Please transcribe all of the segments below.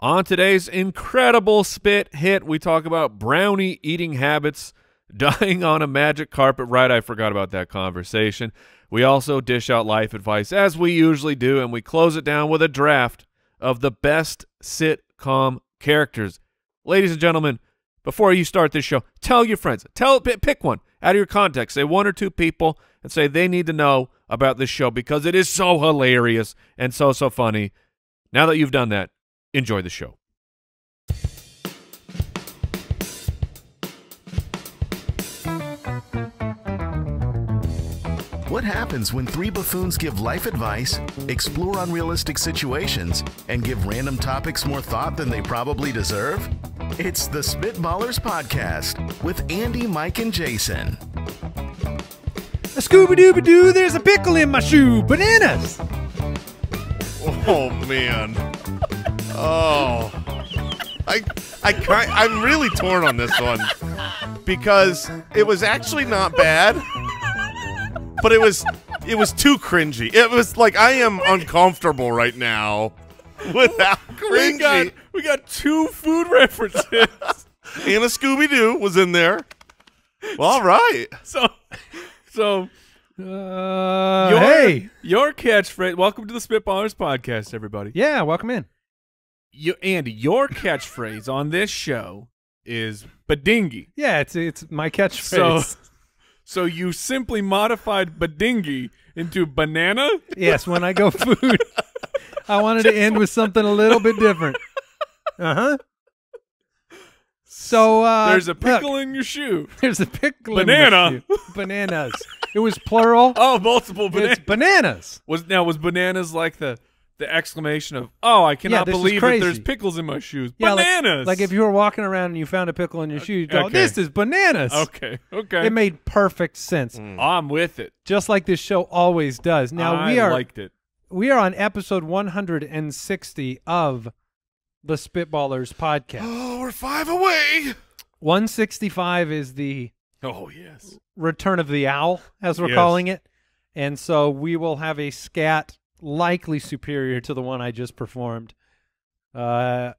On today's incredible spit hit, we talk about brownie eating habits, dying on a magic carpet ride. I forgot about that conversation. We also dish out life advice, as we usually do, and we close it down with a draft of the best sitcom characters. Ladies and gentlemen, before you start this show, tell your friends. Pick one out of your context. Say one or two people and say they need to know about this show because it is so hilarious and so funny. Now that you've done that, enjoy the show. What happens when three buffoons give life advice, explore unrealistic situations, and give random topics more thought than they probably deserve? It's the Spitballers Podcast with Andy, Mike, and Jason. A Scooby-Dooby-Doo, there's a pickle in my shoe. Bananas! Oh, man. Oh. I'm really torn on this one because it was actually not bad, but it was too cringy. It was like I am uncomfortable right now with how cringy. We got two food references. And a Scooby-Doo was in there. Well, all right. Hey. Your catchphrase. Welcome to the Spitballers Podcast, everybody. Yeah, welcome in. Andy, your catchphrase on this show is badingy. Yeah, it's my catchphrase. So you simply modified badingy into banana? Yes, when I go food, I wanted to end with something a little bit different. Uh-huh. So there's a pickle in your shoe. There's a pickle Banana. in my shoe. Bananas. It was plural. Oh, multiple bananas. It's bananas. Was bananas like the exclamation of, oh, I cannot believe that there's pickles in my shoes. Yeah, Bananas. Like if you were walking around and you found a pickle in your shoe, you'd go, okay. This is bananas. Okay. It made perfect sense. I'm with it. Just like this show always does. Now I liked it. We are on episode 160 of the Spitballers Podcast. Oh, we're 5 away. 165 is the Return of the Owl, as we're calling it. And so we will have a scat likely superior to the one I just performed, brought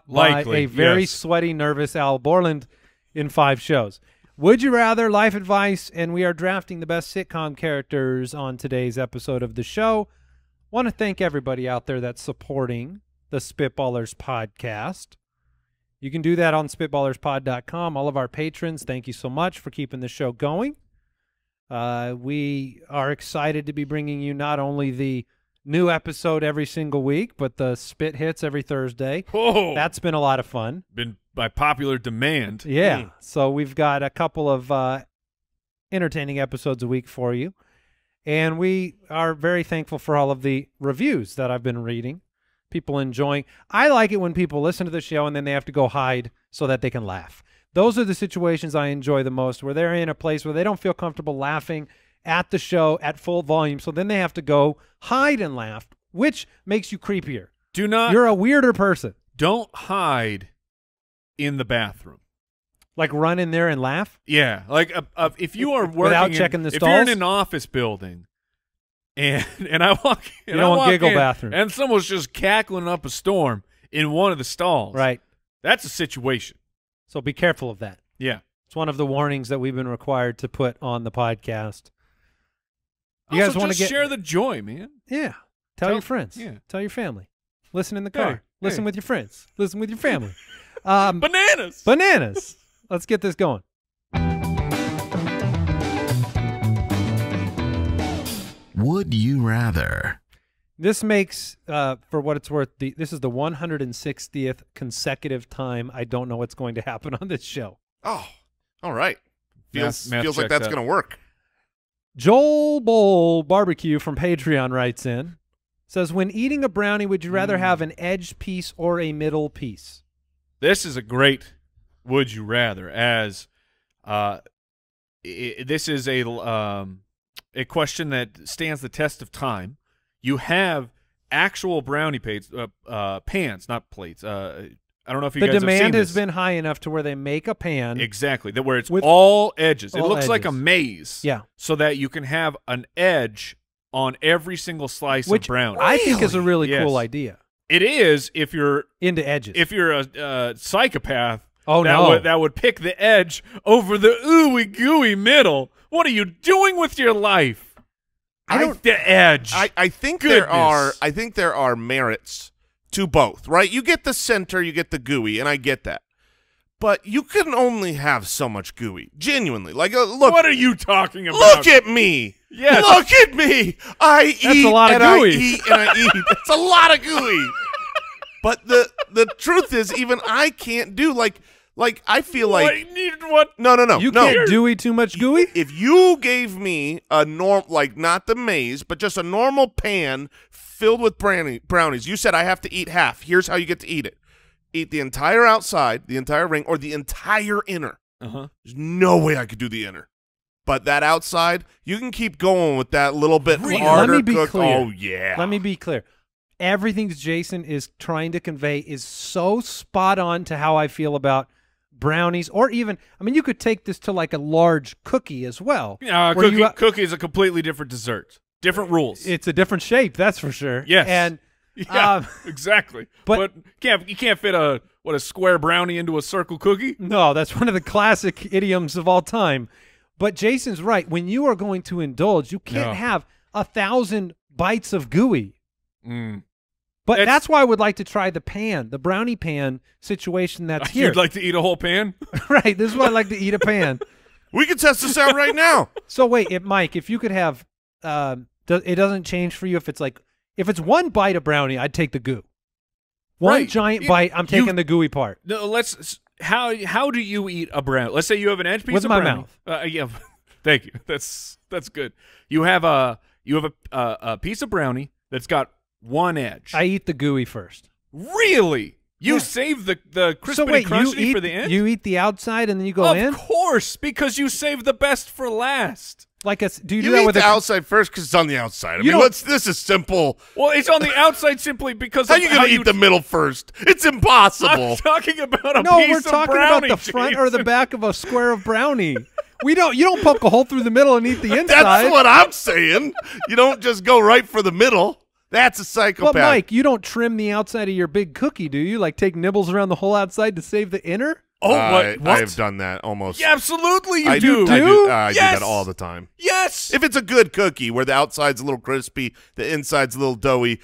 by a very sweaty, nervous Al Borland in 5 shows. Would you rather, life advice, and we are drafting the best sitcom characters on today's episode of the show. Want to thank everybody out there that's supporting the Spitballers Podcast. You can do that on SpitballersPod.com. All of our patrons, thank you so much for keeping the show going. We are excited to be bringing you not only the new episode every single week, but the spit hits every Thursday. Oh, that's been a lot of fun. Been by popular demand. Yeah. So we've got a couple of entertaining episodes a week for you. And we are very thankful for all of the reviews that I've been reading. People enjoying. I like it when people listen to the show and then they have to go hide so that they can laugh. Those are the situations I enjoy the most, where they're in a place where they don't feel comfortable laughing at the show at full volume, so then they have to go hide and laugh, which makes you creepier. You're a weirder person. Don't hide in the bathroom. Like run in there and laugh? Yeah. Like if you are working without checking the if stalls? you're in an office building and I walk in, you don't want giggle bathroom. And someone's just cackling up a storm in one of the stalls. Right. That's a situation. So be careful of that. Yeah. It's one of the warnings that we've been required to put on the podcast. You guys want to share the joy, man. Yeah. Tell your friends. Yeah. Tell your family. Listen in the car. Listen with your friends. Listen with your family. Bananas. Bananas. Let's get this going. Would you rather? This makes, for what it's worth, this is the 160th consecutive time I don't know what's going to happen on this show. Oh, all right. Feels Math like that's going to work. Joel Bowl Barbecue from Patreon writes in, says, when eating a brownie, would you rather have an edge piece or a middle piece? This is a great would you rather, as this is a question that stands the test of time. You have actual brownie pans, not plates. I don't know if you guys have seen this. The demand has been high enough to where they make a pan. Exactly, where it's all edges. It looks like a edges. maze. Yeah. So that you can have an edge on every single slice of brownie. I think is a really cool idea. It is if you're into edges. If you're a psychopath. Oh, that would pick the edge over the ooey gooey middle. What are you doing with your life? The edge. I think Goodness. there are merits to both, right? You get the center, you get the gooey, and I get that. But you can only have so much gooey. Genuinely. Like, look. What are you talking about? Look at me. Yes. Look at me. I That's eat a lot of and gooey. I eat and I eat. That's a lot of gooey. But the truth is, even I can't do like I feel like What? no. You can't do too much gooey? If you gave me a not the maze, but just a normal pan filled with brownies, you said I have to eat half. Here's how you get to eat it. Eat the entire outside, the entire ring, or the entire inner. There's no way I could do the inner. But that outside, you can keep going with that little bit harder. Let me be cooked. clear. Oh, yeah. Let me be clear. Everything Jason is trying to convey is so spot on to how I feel about brownies, or even, I mean, you could take this to like a large cookie as well. Cookie is a completely different dessert. Different rules. It's a different shape, that's for sure. Yes. And yeah, exactly. But you can't fit a square brownie into a circle cookie? No, that's one of the classic idioms of all time. But Jason's right. When you are going to indulge, you can't have 1,000 bites of gooey. But that's why I would like to try the brownie pan situation that's here. You'd like to eat a whole pan? Right. This is why I like to eat a pan. We can test this out right now. So wait, Mike, if you could have, it doesn't change for you if it's one bite of brownie, I'd take the goo. One giant bite, I'm taking the gooey part. No, how do you eat a brownie? Let's say you have an edge piece with of my brownie. mouth. Yeah, thank you. That's good. You have a piece of brownie that's got one edge. I eat the gooey first. Really? You save the crispity so wait, crunchy for the end? You eat the outside and then you go in? Of course, because you save the best for last. Do you do You that eat with the outside first because it's on the outside. I You mean, don't- this is simple. Well, it's on the outside simply because How of you going to eat the middle first? It's impossible. I'm talking about a No, piece we're of talking brownie, about the front or the Jason. back of a square of brownie. You don't poke a hole through the middle and eat the inside. That's what I'm saying. You don't just go right for the middle. That's a psychopath. But Mike, you don't trim the outside of your big cookie, do you? Like take nibbles around the whole outside to save the inner? Oh, I what? have done that almost. Yeah, absolutely you I do. I do Yes. that all the time. Yes. If it's a good cookie where the outside's a little crispy, the inside's a little doughy,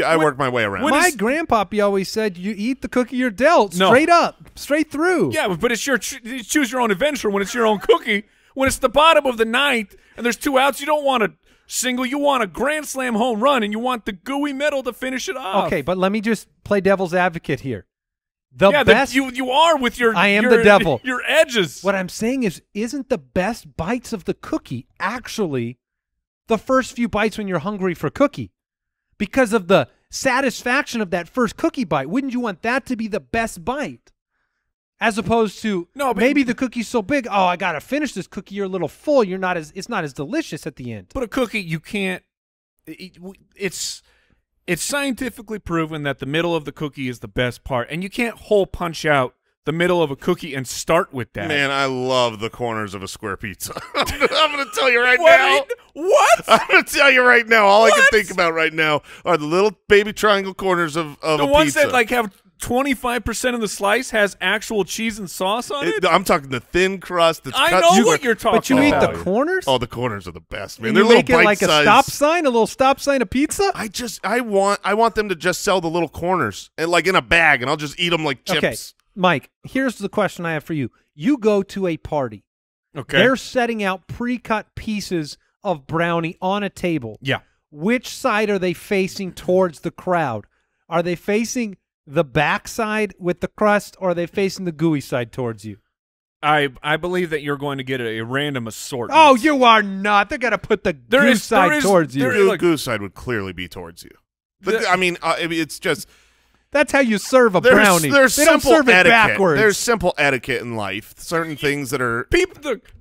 I work my way around. My grandpappy always said you eat the cookie you're dealt, No. straight up, straight through. Yeah, but it's you choose your own adventure when it's your own cookie. When it's the bottom of the ninth and there's two outs, you don't want a single. You want a grand slam home run, and you want the gooey middle to finish it off. Okay, but let me just play devil's advocate here. The best you are with your. I am the devil. Your edges. What I'm saying is, isn't the best bites of the cookie actually the first few bites when you're hungry for cookie? Because of the satisfaction of that first cookie bite. Wouldn't you want that to be the best bite? As opposed to maybe the cookie's so big, oh, I got to finish this cookie, you're a little full, it's not as delicious at the end. But a cookie, you can't. It's scientifically proven that the middle of the cookie is the best part, and you can't hole punch out the middle of a cookie and start with that. Man, I love the corners of a square pizza. I'm going to tell you right now. What? I'm going to tell you right now. All I can think about right now are the little baby triangle corners of the a ones pizza. that like have 25% of the slice has actual cheese and sauce on it. I'm talking the thin crust. That's I cut know square. what you're talking But you about. eat the corners? Oh, the corners are the best, man. And They're you little make it like a bite-sized. stop sign, a little stop sign of pizza? I want them to just sell the little corners and like in a bag, and I'll just eat them like chips. Okay, Mike, here's the question I have for you. You go to a party. Okay. They're setting out pre-cut pieces of brownie on a table. Yeah. Which side are they facing towards the crowd? Are they facing the back side with the crust, or are they facing the gooey side towards you? I believe that you're going to get a random assortment. Oh, you are not. They're going to put the goose side towards you. The goose side would clearly be towards you. But it's just that's how you serve a brownie. There's they don't simple serve it etiquette. backwards. There's simple etiquette in life. Certain things that are.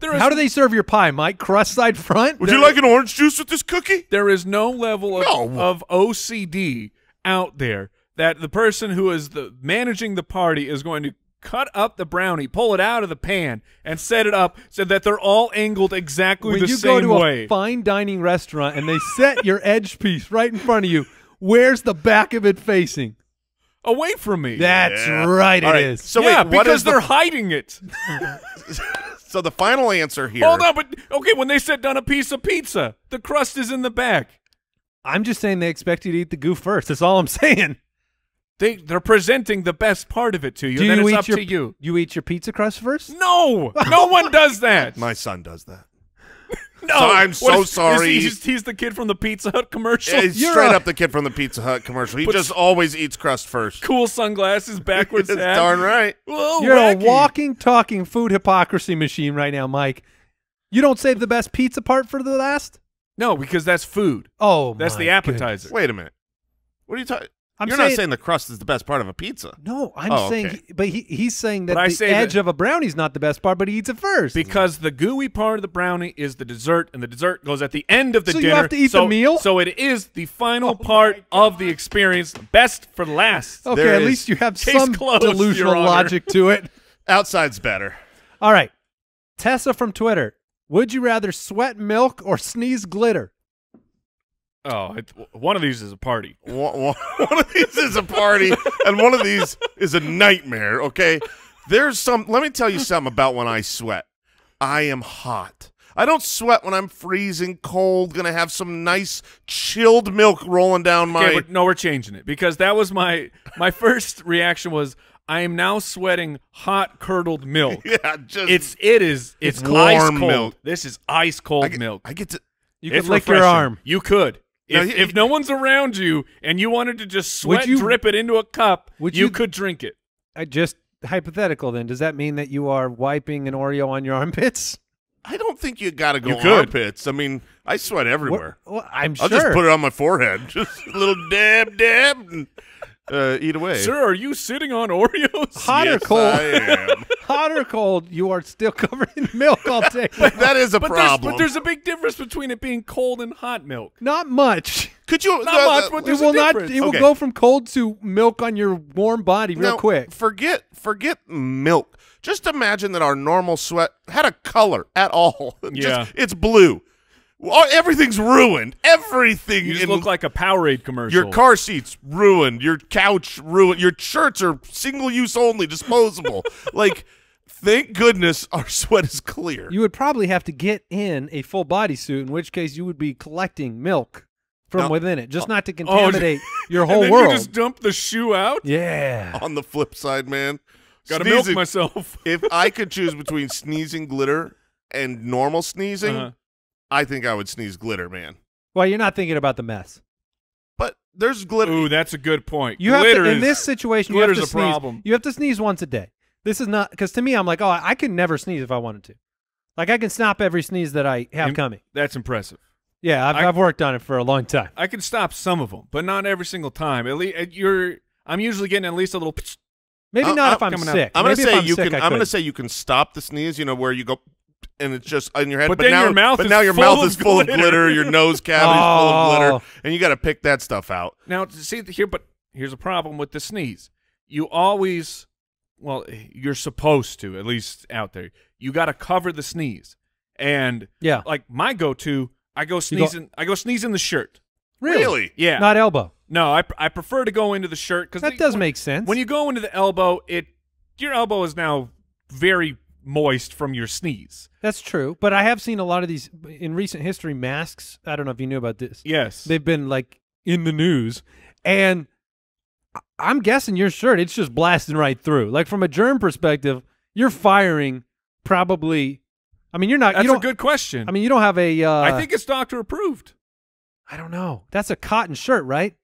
How do they serve your pie, Mike? Crust side front? Would you like an orange juice with this cookie? There is no level of OCD out there that the person who is managing the party is going to cut up the brownie, pull it out of the pan, and set it up so that they're all angled exactly the same way. When you go to a fine dining restaurant and they set your edge piece right in front of you, Where's the back of it facing? Away from me. That's right, All it right. is. So yeah, wait, what because is the they're hiding it. so the final answer here? Hold on, but okay, when they set down a piece of pizza, the crust is in the back. I'm just saying they expect you to eat the goo first. That's all I'm saying. They're presenting the best part of it to you. Do Then you it's eat up your, to you. You eat your pizza crust first? No, no one does that. My son does that. No, So I'm so What is sorry. He's the kid from the Pizza Hut commercial. He's You're straight a- up the kid from the Pizza Hut commercial. He But- just always eats crust first. Cool sunglasses, backwards That's hat. darn right. Whoa, You're wacky. a walking, talking food hypocrisy machine right now, Mike. You don't save the best pizza part for the last? No, because that's food. Oh, That's my the appetizer. Wait a minute. What are you talking? I'm You're saying- not saying the crust is the best part of a pizza. No, I'm Oh, saying, okay. but he's saying that But I the say edge that- of a brownie's not the best part, but he eats it first. Because the gooey part of the brownie is the dessert, and the dessert goes at the end of the So you dinner. have to eat the meal? So it is the final part of the experience, best for last. Okay, There at is- least you have Case some closed, delusional Your Honor. logic to it. Outside's better. All right. Tessa from Twitter. Would you rather sweat milk or sneeze glitter? Oh, one of these is a party. One of these is a party, and one of these is a nightmare, okay? Let me tell you something about when I sweat. I am hot. I don't sweat when I'm freezing cold, going to have some nice chilled milk rolling down my... Okay, but no, we're changing it because that was my first reaction was I am now sweating hot curdled milk. Yeah, just... It's It's ice warm cold. milk. This is ice cold milk. I get to... You It's could lick your refreshing. arm. You could. Now, If no one's around you and you wanted to just Would sweat, you- drip it into a cup, would you you- could drink it. Just hypothetical then. Does that mean that you are wiping an Oreo on your armpits? I don't think you got to go You could. armpits. I mean, I sweat everywhere. Well, I'm I'll sure. just put it on my forehead. Just a little dab, and eat away. Sir, are you sitting on Oreos? Hot or Yes, cold? I am. Hot or cold, you are still covered in milk all day. That is a But problem. there's a big difference between it being cold and hot milk. Not much. Could you... Not much, but It there's will a difference. It will Okay. go from cold to milk on your warm body real Now, quick. Forget milk. Just imagine that our normal sweat had a color at all. Yeah. It's blue. Well, everything's ruined. Everything. You just in look like a Powerade commercial. your car seats ruined. Your couch ruined. Your shirts are single use only, disposable. Like, thank goodness our sweat is clear. You would probably have to get in a full bodysuit, in which case you would be collecting milk from No. within it, just not to Oh, contaminate your and whole then world. you just dump the shoe out? Yeah. On the flip side, man, Got to milk sneezing- myself. If I could choose between sneezing glitter and normal sneezing, Uh-huh. I think I would sneeze glitter, man. Well, you're not thinking about the mess. But there's glitter. Ooh, that's a good point. You have Glitter to, in is- this situation, you have glitter's to a sneeze. problem. You have to sneeze once a day. This is not because to me, I'm like, oh, I can never sneeze if I wanted to. Like I can stop every sneeze that I have coming. That's impressive. Yeah, I've worked on it for a long time. I can stop some of them, but not every single time. At least I'm usually getting at least a little. Maybe not if I'm coming out. sick. I'm gonna Maybe if say I'm you sick, can. I I'm gonna could. say you can stop the sneeze. You know where you go, and it's just in your head. But then now, your mouth but is now your full mouth of is full of glitter. glitter. Your nose cavity's full of Oh. glitter, and you got to pick that stuff out. Now, see here, but here's a problem with the sneeze. You always, well, you're supposed to, at least out there. You got to cover the sneeze, and Yeah. like my go-to, I go sneeze in the shirt. Really? Yeah. Not elbow. No, I prefer to go into the shirt because That does make sense. When you go into the elbow, your elbow is now very moist from your sneeze. That's true, but I have seen a lot of these in recent history masks. I don't know if you knew about this. Yes. They've been like in the news, and I'm guessing your shirt, it's just blasting right through. Like from a germ perspective, you're firing probably. I mean, you're not. That's you a don't, good question. I mean, you don't have a. I think it's doctor approved. I don't know. That's a cotton shirt, right?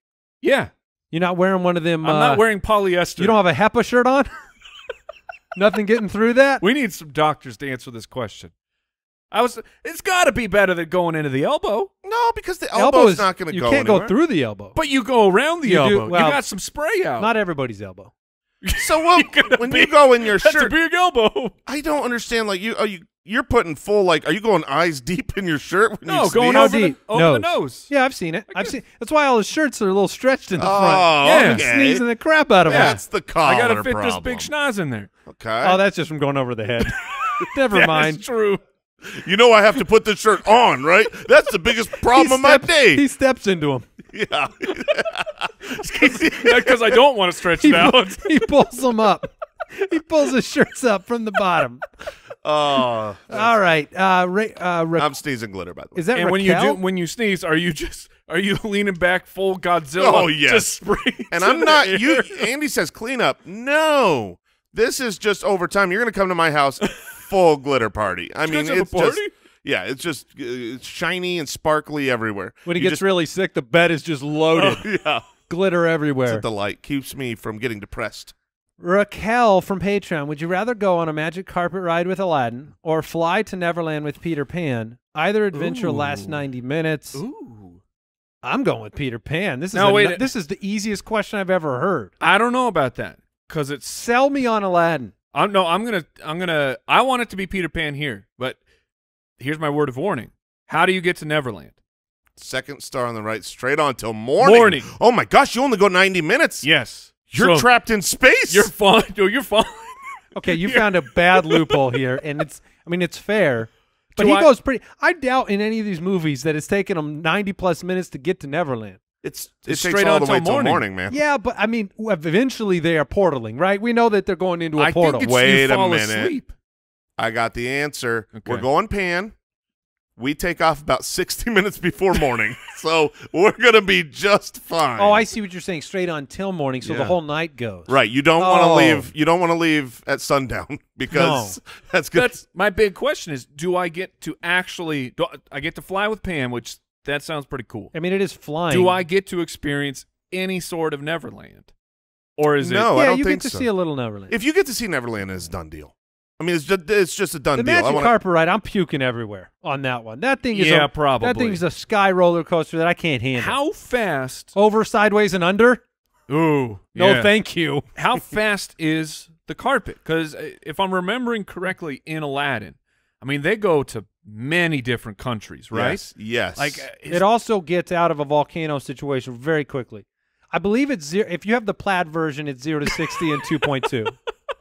Yeah. You're not wearing one of them. I'm not wearing polyester. You don't have a HEPA shirt on. Nothing getting through that. We need some doctors to answer this question. It's got to be better than going into the elbow. No, because the Elbow elbow's is not going to You go can't anywhere. go through the elbow. But you go around the You do- elbow. well, you got some spray out. Not everybody's elbow. So when you go in your That's a shirt, big elbow. I don't understand. Like you're putting full. Like, are you going eyes deep in your shirt when No, you going sneeze? How over the, deep? over the nose. Yeah, I've seen it. I've seen. That's why all his shirts are a little stretched in the Oh, front. Yeah. okay. Sneezing the crap out of them. That's the collar I got to fit problem. this big schnoz in there. Okay. Oh, that's just from going over the head. Never That mind. is true. You know I have to put this shirt on, right? That's the biggest problem of my day. He steps into him. Yeah. Because I don't want to stretch it out. He pulls them up. He pulls his shirts up from the bottom. Oh. All right. I'm sneezing glitter, by the way. Is that And Raquel? when you sneeze, are you leaning back full Godzilla? Oh, yes. Just spray And to I'm the not. air? Andy says cleanup. No. This is just over time. You're going to come to my house, full glitter party. I mean, guys have a it's just. party? Yeah, it's just it's shiny and sparkly everywhere. When he You gets really sick, the bed is just loaded. yeah. Glitter It's everywhere. a delight. Keeps me from getting depressed. Raquel from Patreon, would you rather go on a magic carpet ride with Aladdin or fly to Neverland with Peter Pan? Either adventure lasts 90 minutes. Ooh. I'm going with Peter Pan. This is this is the easiest question I've ever heard. I don't know about that because it's. Sell me on Aladdin. I want it to be Peter Pan here, but here's my word of warning. How do you get to Neverland? Second star on the right, straight on till morning. Oh my gosh, you only go 90 minutes. Yes. You're So, trapped in space. You're fine. You're fine. Okay, you found a bad loophole here, and it's fair. But Do he I- goes pretty. I doubt in any of these movies that it's taken him 90+ minutes to get to Neverland. It It's takes straight all on the way till till morning. morning, man. Yeah, but I mean, eventually they are portaling, right? We know that they're going into a I portal. think it's Wait you a fall minute. asleep. I got the answer. Okay. We're going Pan. We take off about 60 minutes before morning, so we're gonna be just fine. Oh, I see what you're saying. Straight on till morning, so the Yeah. whole night goes. Right, you don't want to Oh. leave. You don't want to leave at sundown because that's good. That's my big question is, do I get to I get to fly with Pan, which that sounds pretty cool. I mean, it is flying. Do I get to experience any sort of Neverland? Or is No, Yeah, I don't you think get to so. see a little Neverland. If you get to see Neverland, it's a done deal. I mean, it's just a done The deal. Magic Carpet ride, I'm puking everywhere on that one. That thing is Yeah, a, probably. That thing's a sky roller coaster that I can't handle. How fast? Over, sideways, and under? Ooh, No, yeah. thank you. How fast is the carpet? Because if I'm remembering correctly, in Aladdin, I mean they go to many different countries, right? Yes. Like It also gets out of a volcano situation very quickly. I believe it's zero. If you have the plaid version, it's 0 to 60 in 2.2.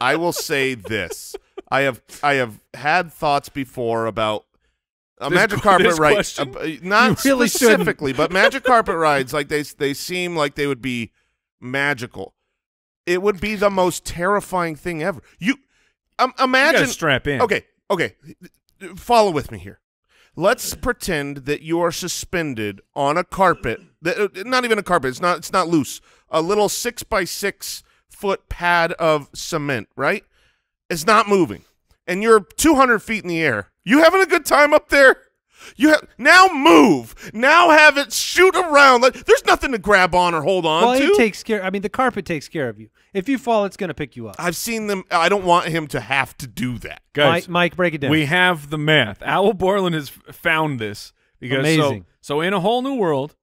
I will say this. I have had thoughts before about a magic carpet this ride. question? Not You really specifically, but magic carpet rides, like they seem like they would be magical. It would be the most terrifying thing ever. You you imagine. gotta strap in. Okay. Follow with me here. Let's pretend that you are suspended on a carpet. Not even a carpet. It's not loose. A little 6x6 foot pad of cement. Right. It's not moving, and you're 200 feet in the air. You having a good time up there? Now move. Now have it shoot around. Like, there's nothing to grab on or hold on Well, to. it takes care. I mean, the carpet takes care of you. If you fall, it's going to pick you up. I've seen them. I don't want him to have to do that. Guys, Mike, break it down. we have the math. Owl Borland has found this because Amazing. So in A Whole New World,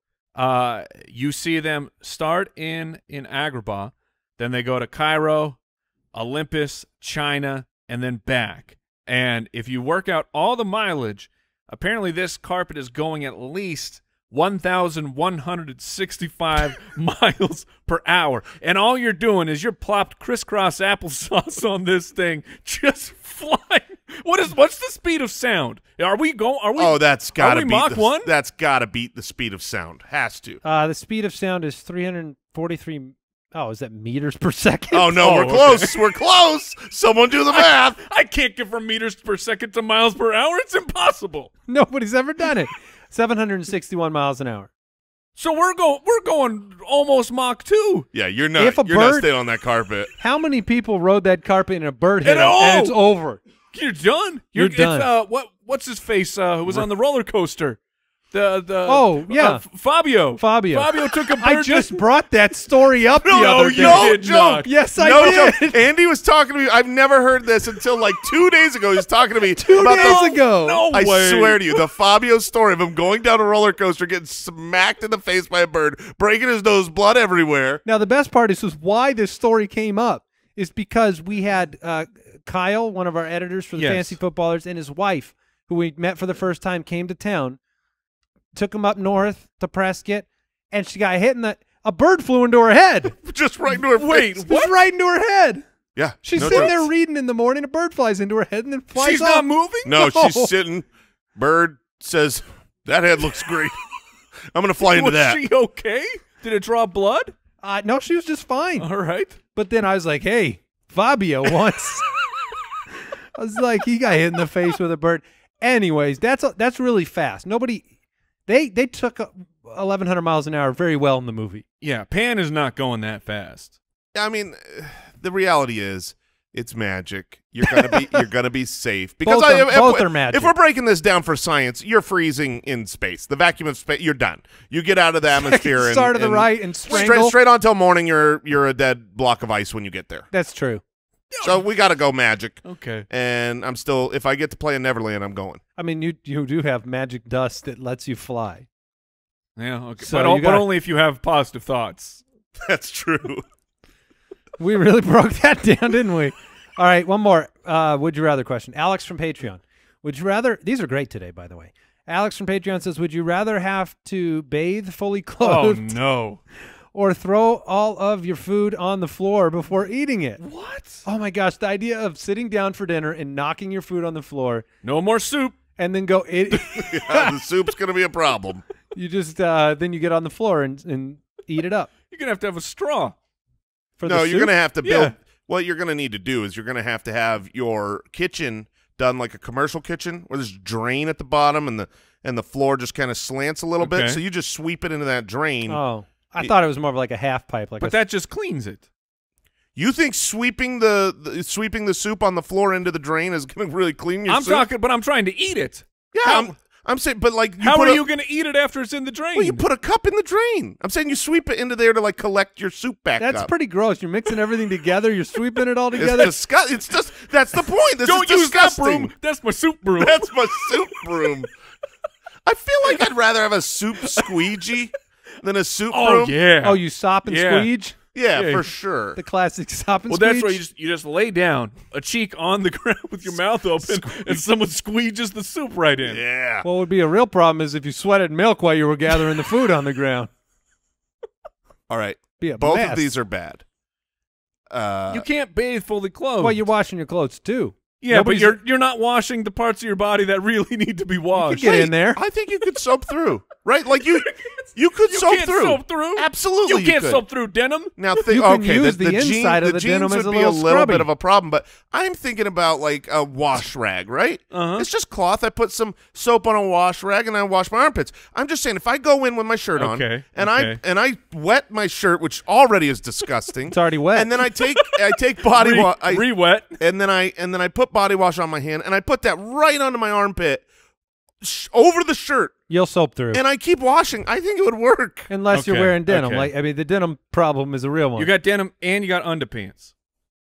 you see them start in Agrabah, then they go to Cairo, Olympus, China, and then back. And if you work out all the mileage, apparently this carpet is going at least 1,165 miles per hour. And all you're doing is you're plopped crisscross applesauce on this thing, just flying. What's the speed of sound? Are we? That's gotta beat Mach 1? That's gotta beat the speed of sound. Has to. The speed of sound is 343. Oh, is that meters per second? Oh no, we're okay. close. We're close. Someone do the math. I can't get from meters per second to miles per hour. It's impossible. Nobody's ever done it. 761 miles an hour. So we're going almost Mach 2. Yeah, you're not. If a You're not bird- staying on that carpet. How many people rode that carpet and a bird hit And them, and it's oh! over? You're done. You're done. It's, what's his face? Who was on the roller coaster? Oh, yeah. Fabio. Fabio. Fabio took a bird. I just brought that story up the other day. No did joke. not. Yes, I no did. joke. Andy was talking to me. I've never heard this until like 2 days ago. He was talking to me 2 about days the. ago. No I way. swear to you, the Fabio story of him going down a roller coaster, getting smacked in the face by a bird, breaking his nose, blood everywhere. Now, the best part is why this story came up is because we had Kyle, one of our editors for the Yes. Fantasy Footballers, and his wife, who we met for the first time, came to town, took him up north to Prescott, and she got hit in a bird flew into her head. Just right into her Wait, face. Just right into her head. Yeah. She's no sitting joke. there reading in the morning, a bird flies into her head and then flies She's off. not moving. No, No. she's sitting. Bird says, that head looks great. I'm going to fly into that. Was she okay? Did it draw blood? No, she was just fine. All right. But then I was like, hey, Fabio once. I was like, he got hit in the face with a bird. Anyways, that's really fast. They took 1,100 miles an hour very well in the movie. Yeah, Pan is not going that fast. I mean, the reality is it's magic. You're gonna be safe because both are magic. If we're breaking this down for science, you're freezing in space. The vacuum of space, you're done. You get out of the atmosphere and start to the right and strangle. straight on till morning. You're a dead block of ice when you get there. That's true. So we got to go magic. Okay. And I'm still, if I get to play in Neverland, I'm going. I mean, you do have magic dust that lets you fly. Yeah. Okay. So but only if you have positive thoughts. That's true. We really broke that down, didn't we? All right, one more. Would you rather question? Alex from Patreon. Would you rather? These are great today, by the way. Alex from Patreon says, would you rather have to bathe fully clothed? Oh, no. Or throw all of your food on the floor before eating it? What? Oh, my gosh. The idea of sitting down for dinner and knocking your food on the floor. No more soup. And then go eat. Yeah, the soup's going to be a problem. You just then you get on the floor and eat it up. You're going to have a straw. No, you're going to have to build. Yeah. What you're going to need to do is you're going to have your kitchen done like a commercial kitchen where there's a drain at the bottom and the floor just kind of slants a little bit. So you just sweep it into that drain. Oh, I thought it was more of like a half pipe. But that just cleans it. You think sweeping the soup on the floor into the drain is going to really clean your soup? But I'm trying to eat it. Yeah, I'm saying, but like, how are you going to eat it after it's in the drain? Well, you put a cup in the drain. I'm saying you sweep it into there to like collect your soup back up. That's pretty gross. You're mixing everything together. You're sweeping it all together. It's disgusting. It's just that's the point. This Don't is use disgusting. that broom. That's my soup broom. That's my soup broom. I feel like I'd rather have a soup squeegee than a soup broom. Oh yeah. Oh, you sop and squeege? Yeah, for sure. The classic sop and squeege. Well, that's where you just lay down, a cheek on the ground with your mouth open, and someone squeeges the soup right in. Yeah. What would be a real problem is if you sweated milk while you were gathering the food on the ground. All right. Be a Both mess. of these are bad. You can't bathe fully clothed. Well, you're washing your clothes too. Yeah, Nobody's- but you're not washing the parts of your body that really need to be washed. Get in there. I think you could soap through, right? Like you could soap can't through. soap through. Absolutely, You can't could. soap through denim. Now, You think can okay, use the the inside of the jeans denim would as a be little little scrubby. bit of a problem, but I'm thinking about like a wash rag, right? It's just cloth. I put some soap on a wash rag and I wash my armpits. I'm just saying, if I go in with my shirt on and I wet my shirt, which already is disgusting, It's already wet. and then I take body wash, Re-wet. and then I put body wash on my hand and I put that right onto my armpit, over the shirt. You'll soap through. And I keep washing. I think it would work. Unless you're Okay, wearing denim. okay. Like, I mean, the denim problem is a real one. You got denim and you got underpants.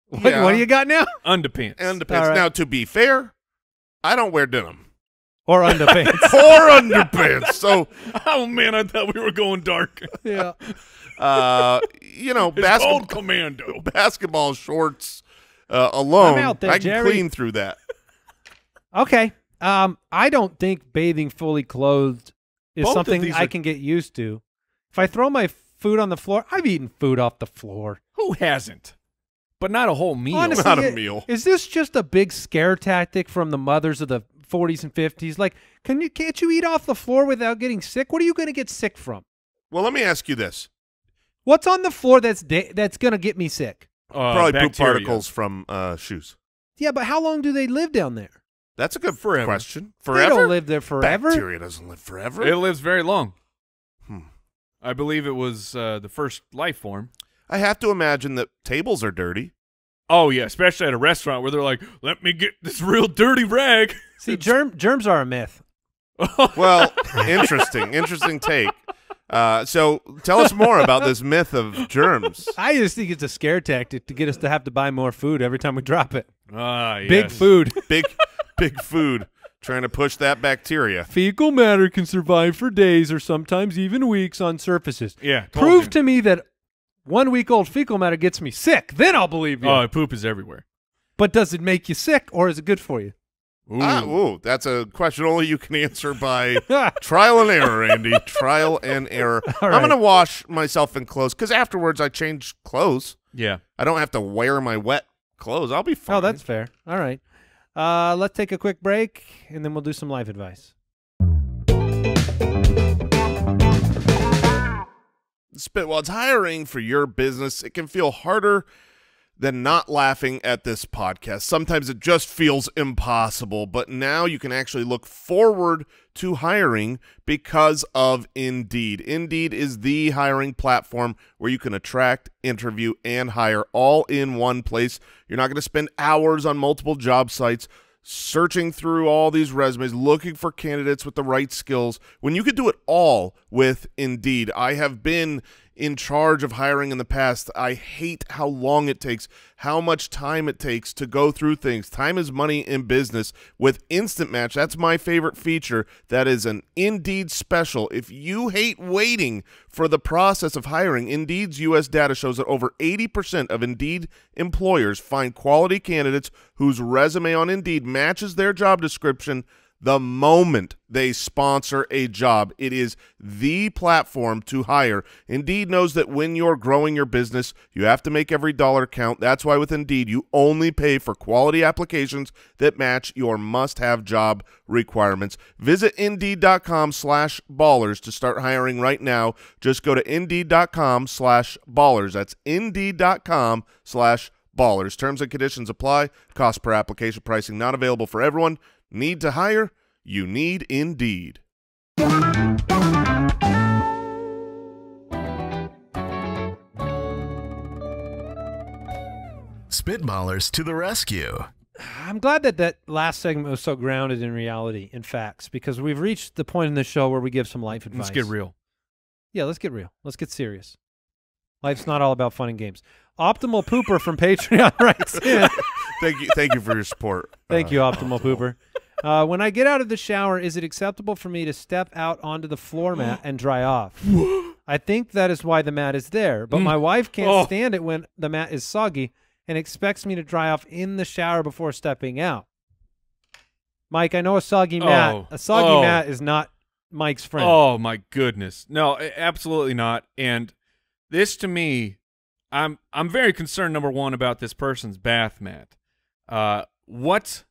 what do you got now? Underpants. Underpants. All right. Now, to be fair, I don't wear denim Or underpants. or underpants. So, Oh man, I thought we were going dark. Yeah. It's called Commando. basketball shorts alone, I'm out there, I can Jerry. clean through that. Okay. I don't think bathing fully clothed is Both of something these I are- can get used to. If I throw my food on the floor, I've eaten food off the floor. Who hasn't? But not a whole meal. Honestly, Not a meal. Is this just a big scare tactic from the mothers of the 40s and 50s? Like, can't you eat off the floor without getting sick? What are you going to get sick from? Well, let me ask you this. What's on the floor that's going to get me sick? Probably poop bacteria. particles from shoes. Yeah, but how long do they live down there? That's a good Forever. question. They Forever? don't live there forever. Bacteria doesn't live forever. It lives very long. Hmm. I believe it was the first life form. I have to imagine that tables are dirty. Oh yeah, especially at a restaurant where they're like, "Let me get this real dirty rag." See, germs are a myth. Well, interesting take. So tell us more about this myth of germs. I just think it's a scare tactic to get us to have to buy more food every time we drop it. Yes. Big food. Big food, trying to push that bacteria. Fecal matter can survive for days or sometimes even weeks on surfaces. Yeah. told Prove you. to me that 1 week old fecal matter gets me sick. Then I'll believe you. Oh, poop is everywhere. But does it make you sick or is it good for you? Ooh. That's a question only you can answer by trial and error, Andy. Trial and error. All I'm right. going to wash myself in clothes because afterwards I change clothes. Yeah. I don't have to wear my wet clothes. I'll be fine. Oh, that's fair. All right. Let's take a quick break, and then we'll do some life advice. Spitwads, hiring for your business, it can feel harder than not laughing at this podcast. Sometimes it just feels impossible, but now you can actually look forward to hiring because of Indeed. Indeed is the hiring platform where you can attract, interview, and hire all in one place. You're not going to spend hours on multiple job sites searching through all these resumes, looking for candidates with the right skills, when you could do it all with Indeed. I have been in charge of hiring in the past. I hate how long it takes, how much time it takes to go through things. Time is money in business. With Instant Match, that's my favorite feature. That is an Indeed special. If you hate waiting for the process of hiring, Indeed's U.S. data shows that over 80% of Indeed employers find quality candidates whose resume on Indeed matches their job description the moment they sponsor a job. It is the platform to hire. Indeed knows that when you're growing your business, you have to make every dollar count. That's why with Indeed, you only pay for quality applications that match your must-have job requirements. Visit Indeed.com/ballers to start hiring right now. Just go to Indeed.com/ballers. That's Indeed.com/ballers. Terms and conditions apply. Cost per application pricing not available for everyone. Need to hire? You need Indeed. Spitballers to the rescue. I'm glad that last segment was so grounded in reality and facts, because we've reached the point in the show where we give some life advice. Let's get real. Yeah, let's get real. Let's get serious. Life's not all about fun and games. Optimal Pooper from Patreon writes in. Thank you for your support. Thank you, Optimal Pooper. When I get out of the shower, is it acceptable for me to step out onto the floor mat and dry off? I think that is why the mat is there, but my wife can't stand it when the mat is soggy and expects me to dry off in the shower before stepping out. Mike, I know a soggy mat. A soggy mat is not Mike's friend. Oh, my goodness. No, absolutely not. And this, to me, I'm very concerned, number one, about this person's bath mat. What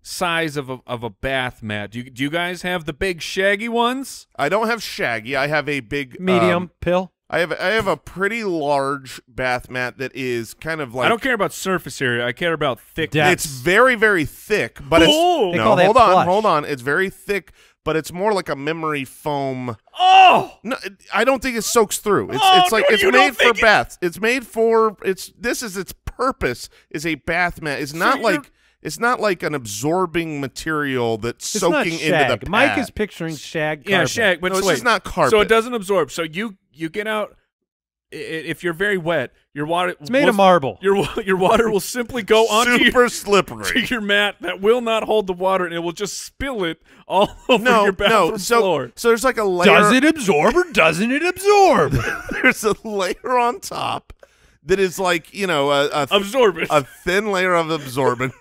size of a bath mat? Do you guys have the big shaggy ones? I don't have shaggy. I have a big medium pill. I have a pretty large bath mat that is kind of like. I don't care about surface area. I care about thickness. It's very, very thick, but it's no. Hold on. It's very thick, but it's more like a memory foam. Oh no! I don't think it soaks through. It's like it's made for baths. It's made for This is its purpose. Is a bath mat. It's not like. It's not like an absorbing material that's soaking into the pad. Mike is picturing shag carpet. Yeah, shag. But no, it's just not carpet. So it doesn't absorb. So you get out. If you're very wet, your water. It's made of marble. Your water will simply go onto super slippery to your mat that will not hold the water, and it will just spill it all over your bathroom floor. So there's like a layer. Does it absorb or doesn't it absorb? There's a layer on top that is like absorbent, a thin layer of absorbent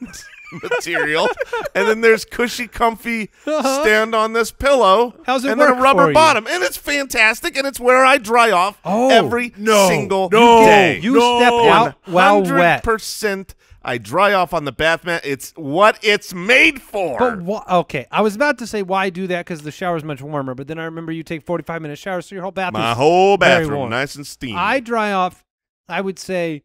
material, and then there's cushy, comfy stand on this pillow. How's it and work then a rubber for you? bottom, and it's fantastic, and it's where I dry off every single No. day. You step out while wet. 100%. I dry off on the bath mat. It's what it's made for. But okay, I was about to say why do that because the shower's much warmer, but then I remember you take 45-minute showers, so your whole bathroom. My whole very bathroom, warm. nice and steamy. I dry off, I would say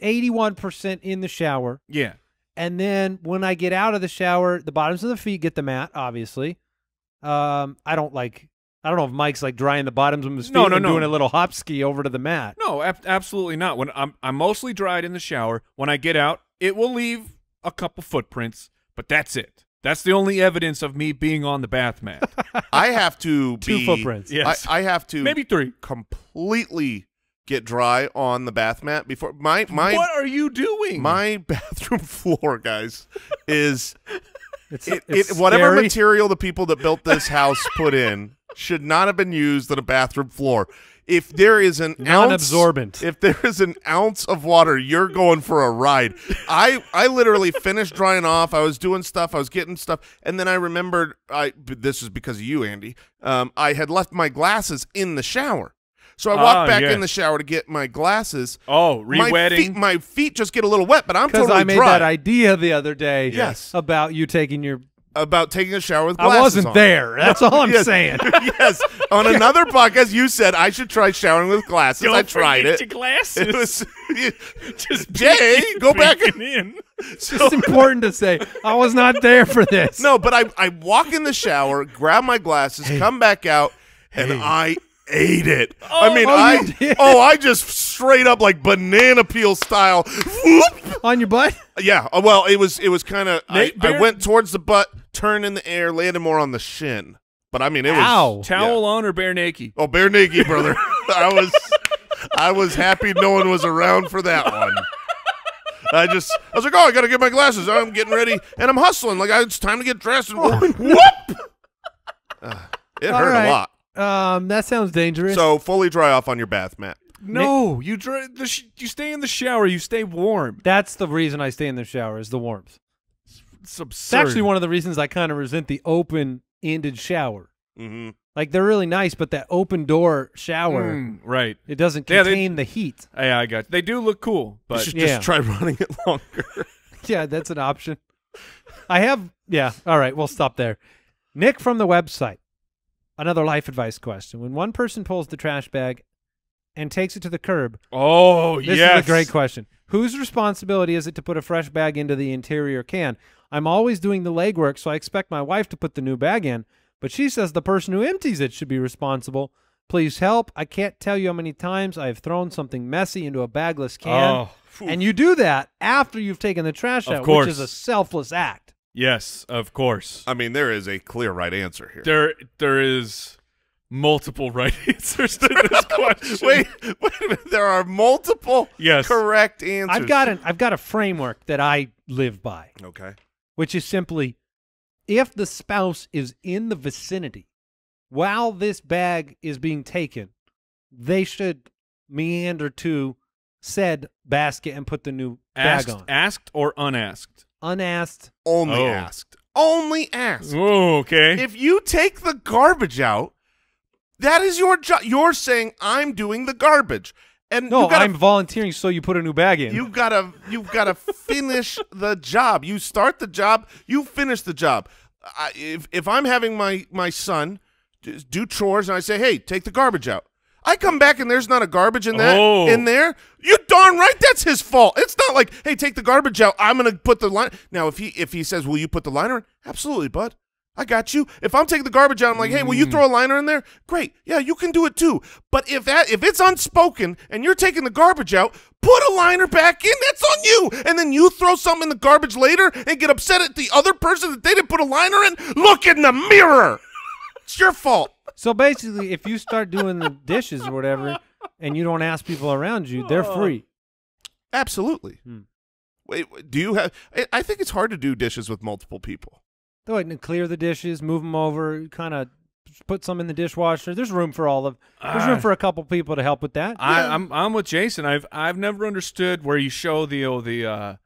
81% in the shower. Yeah. And then when I get out of the shower, the bottoms of the feet get the mat, obviously. I don't know if Mike's like drying the bottoms of his feet and doing a little hop ski over to the mat. No, absolutely not. When I'm mostly dried in the shower. When I get out, it will leave a couple footprints, but that's it. That's the only evidence of me being on the bath mat. I have to Two footprints. Yes. I have to maybe 3 completely get dry on the bath mat before my What are you doing? My bathroom floor, guys, is it's whatever scary. material the people that built this house put in should not have been used on a bathroom floor. If there is an non-absorbent, if there is an ounce of water, you're going for a ride. I literally finished drying off. I was doing stuff. I was getting stuff, and then I remembered. This is because of you, Andy. I had left my glasses in the shower. So I walked back in the shower to get my glasses. Oh, re-wetting? My feet just get a little wet, but I'm totally I made dry. that idea the other day Yes. about you taking your about taking a shower with glasses I wasn't on. there. That's all I'm Yes. saying. Yes. On another podcast, you said I should try showering with glasses. Don't I tried forget it. your glasses. It was Just Jay, go back peeking in. It's important to say I was not there for this. No, but I walk in the shower, grab my glasses, come back out, and I ate it. I mean, you did? I just straight up like banana peel style. Whoop. On your butt? Yeah. Well, it was kind of. I Bear- went towards the butt, turned in the air, landed more on the shin. But I mean, it was Ow. Towel on or bare naked? Oh, bare naked, brother. I was happy no one was around for that one. I was like, I gotta get my glasses. I'm getting ready, and I'm hustling. Like it's time to get dressed. And whoop! It hurt a lot. That sounds dangerous. So fully dry off on your bath mat. No, you stay in the shower. You stay warm. that's the reason I stay in the shower is the warmth. It's absurd. It's actually one of the reasons I kind of resent the open-ended shower. Mm-hmm. Like they're really nice, but that open door shower, right. it doesn't Yeah, contain the heat. Yeah, I got you. They do look cool, You but should Yeah. just try running it longer. Yeah, that's an option. I have, yeah. All right, we'll stop there. Nick from the website. Another life advice question. When one person pulls the trash bag and takes it to the curb, this is a great question. Whose responsibility is it to put a fresh bag into the interior can? I'm always doing the legwork, so I expect my wife to put the new bag in, but she says the person who empties it should be responsible. Please help. I can't tell you how many times I have thrown something messy into a bagless can. And you do that after you've taken the trash out, course. which is a selfless act. Yes, of course. I mean, there is a clear right answer here. There is multiple right answers to this question. Wait a minute. There are multiple correct answers. I've got a framework that I live by, Okay. which is simply if the spouse is in the vicinity while this bag is being taken, they should meander to said basket and put the new bag on. Asked or unasked? Unasked. Only asked. Only asked. Oh, okay. If you take the garbage out, that is your job. You're saying I'm doing the garbage, and No, you gotta, I'm volunteering so you put a new bag in. you've gotta finish the job. You start the job, you finish the job. If I'm having my son do chores and I say, hey, take the garbage out, I come back and there's not a garbage in there. You darn right that's his fault. It's not like, hey, take the garbage out. I'm gonna put the line. Now if he says, will you put the liner in? Absolutely, bud. I got you. If I'm taking the garbage out, I'm like, hey, will you throw a liner in there? Great. Yeah, you can do it too. But if it's unspoken and you're taking the garbage out, put a liner back in. That's on you. And then you throw something in the garbage later and get upset at the other person that they didn't put a liner in. Look in the mirror. It's your fault. So basically, if you start doing the dishes or whatever and you don't ask people around you, they're free. Absolutely. Wait, do you have – I think it's hard to do dishes with multiple people. Go ahead and clear the dishes, move them over, kind of put some in the dishwasher. There's room for there's room for a couple people to help with that. I'm with Jason. I've never understood where you show the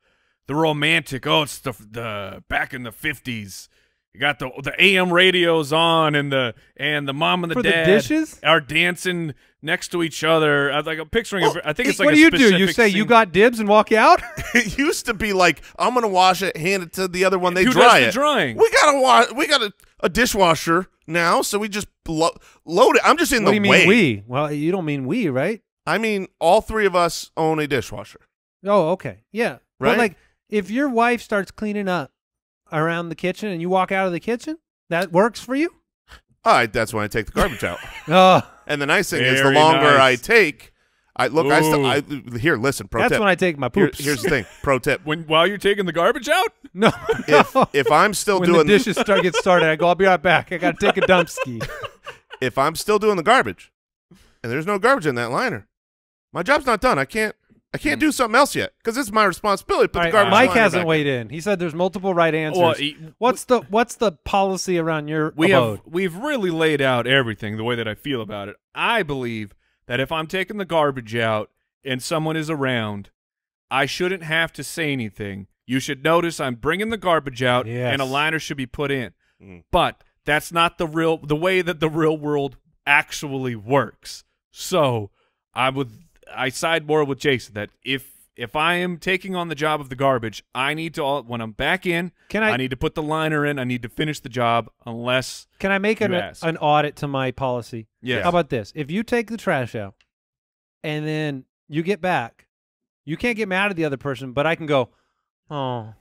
romantic. Oh, it's the back in the 50s. You got the AM radios on, and the mom and the for dad the dishes are dancing next to each other. I'm picturing. I think it's like what a do you do? You specific say scene. you got dibs and walk out? It used to be like, I'm going to wash it, hand it to the other one, they Who dry does the it. drying? We got a dishwasher now, so we just load it. I'm just in What the do you way. mean we? Well, you don't mean we, right? I mean, all three of us own a dishwasher. Oh, okay. Yeah. Right? But like if your wife starts cleaning up around the kitchen and you walk out of the kitchen, that works for you? All right, that's when I take the garbage out. Oh, And the nice thing is, the Very longer nice. I take, Ooh. here, listen, pro that's tip. when I take my poops. Here's the thing, pro tip. While you're taking the garbage out? No. If I'm still when doing the dishes get started, I go, I'll be right back. I got to take a dump ski. if I'm still doing the garbage, and there's no garbage in that liner, my job's not done. I can't do something else yet because it's my responsibility to put All the right, garbage Mike liner hasn't back weighed in. He said there's multiple right answers. Well, What's the policy around your abode? We've really laid out everything the way that I feel about it. I believe that if I'm taking the garbage out and someone is around, I shouldn't have to say anything. You should notice I'm bringing the garbage out, Yes. and a liner should be put in. Mm. But that's not the way that the real world actually works. So I side more with Jason that if if I am taking on the job of the garbage, I need to when I'm back in, I need to put the liner in. I need to finish the job unless Can I make an audit to my policy? Yes. How about this? If you take the trash out and then you get back, you can't get mad at the other person, but I can go, oh.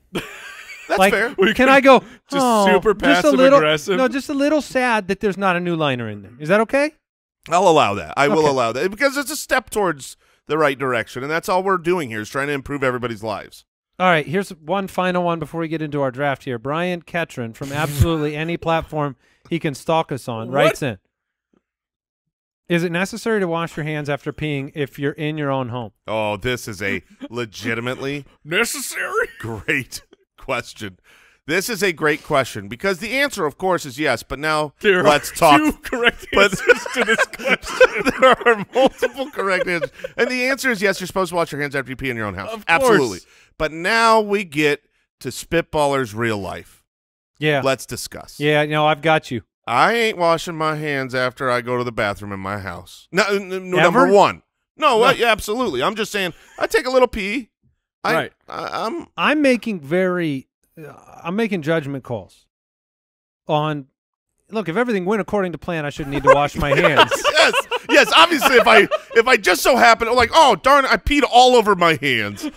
That's fair. Can I go, just super passive-aggressive? No, just a little sad that there's not a new liner in there. Is that okay? I'll allow that. I will allow that because it's a step towards the right direction, and that's all we're doing here is trying to improve everybody's lives. All right, here's one final one before we get into our draft here. Brian Ketron from absolutely any platform he can stalk us on writes in. Is it necessary to wash your hands after peeing if you're in your own home? Oh, this is a legitimately necessary great question. This is a great question because the answer, of course, is yes. But now there let's talk. Two correct answers to this question. There are multiple correct answers, and the answer is yes. You're supposed to wash your hands after you pee in your own house. Of course. Absolutely. But now we get to Spitballers' real life. Yeah. Let's discuss. Yeah. No, I've got you. I ain't washing my hands after I go to the bathroom in my house. No, number one. No, absolutely. I'm just saying I take a little pee. Right. I'm making judgment calls on. Look, if everything went according to plan, I shouldn't need to wash my hands. yes. Obviously, if I just so happen, like, oh darn, I peed all over my hands.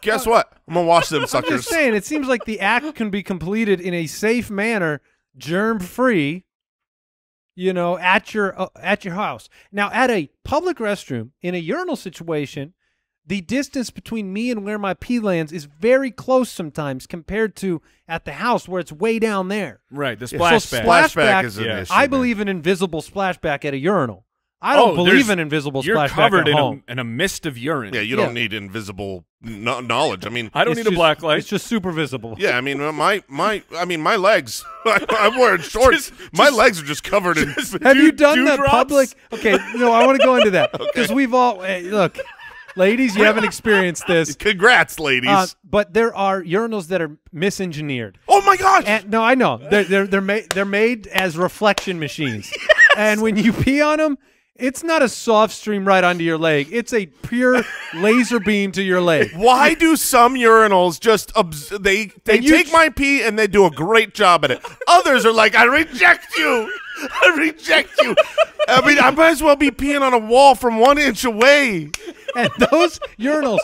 Guess what? I'm gonna wash them suckers. I'm just saying, it seems like the act can be completed in a safe manner, germ-free. You know, at your house. Now, at a public restroom, in a urinal situation, the distance between me and where my pee lands is very close sometimes compared to at the house where it's way down there. Right, the splashback. Splashback is an issue. I believe in invisible splashback at a urinal. I don't believe in invisible splashback covered at home. in a mist of urine. Yeah, you don't need invisible knowledge. I mean, I don't need a black light. It's just super visible. Yeah, I mean, my legs. I'm wearing shorts. My legs are just covered in. Have you done the public? Okay, no, I want to go into that because we've all look. Ladies, you haven't experienced this. Congrats, ladies. But there are urinals that are misengineered. Oh my gosh! And, no, I know they're made as reflection machines. Yes! And when you pee on them, it's not a soft stream right onto your leg. It's a pure laser beam to your leg. Why do some urinals just they take my pee and they do a great job at it? Others are like, I reject you. I reject you. I mean, I might as well be peeing on a wall from 1 inch away. And those urinals,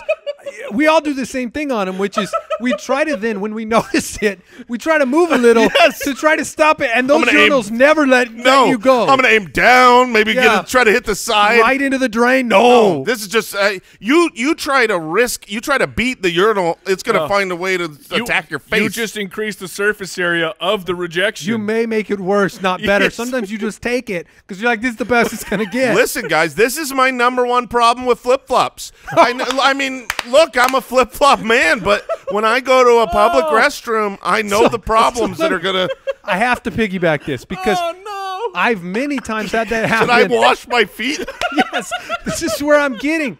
we all do the same thing on them, which is we try to then, when we notice it, we try to move a little to try to stop it. And those urinals never let you go. I'm going to aim down, maybe try to hit the side. Right into the drain. No. This is just, you try to beat the urinal, it's going to find a way to attack your face. You just increase the surface area of the rejection. You may make it worse, not better. Yes. Sometimes you just take it because you're like, this is the best it's going to get. Listen, guys, this is my #1 problem with flip-flops. I mean, look, I'm a flip-flop man, but when I go to a public restroom, I know the problems that are going to. I have to piggyback this because I've many times had that happen. Should I wash my feet? Yes, this is where I'm getting.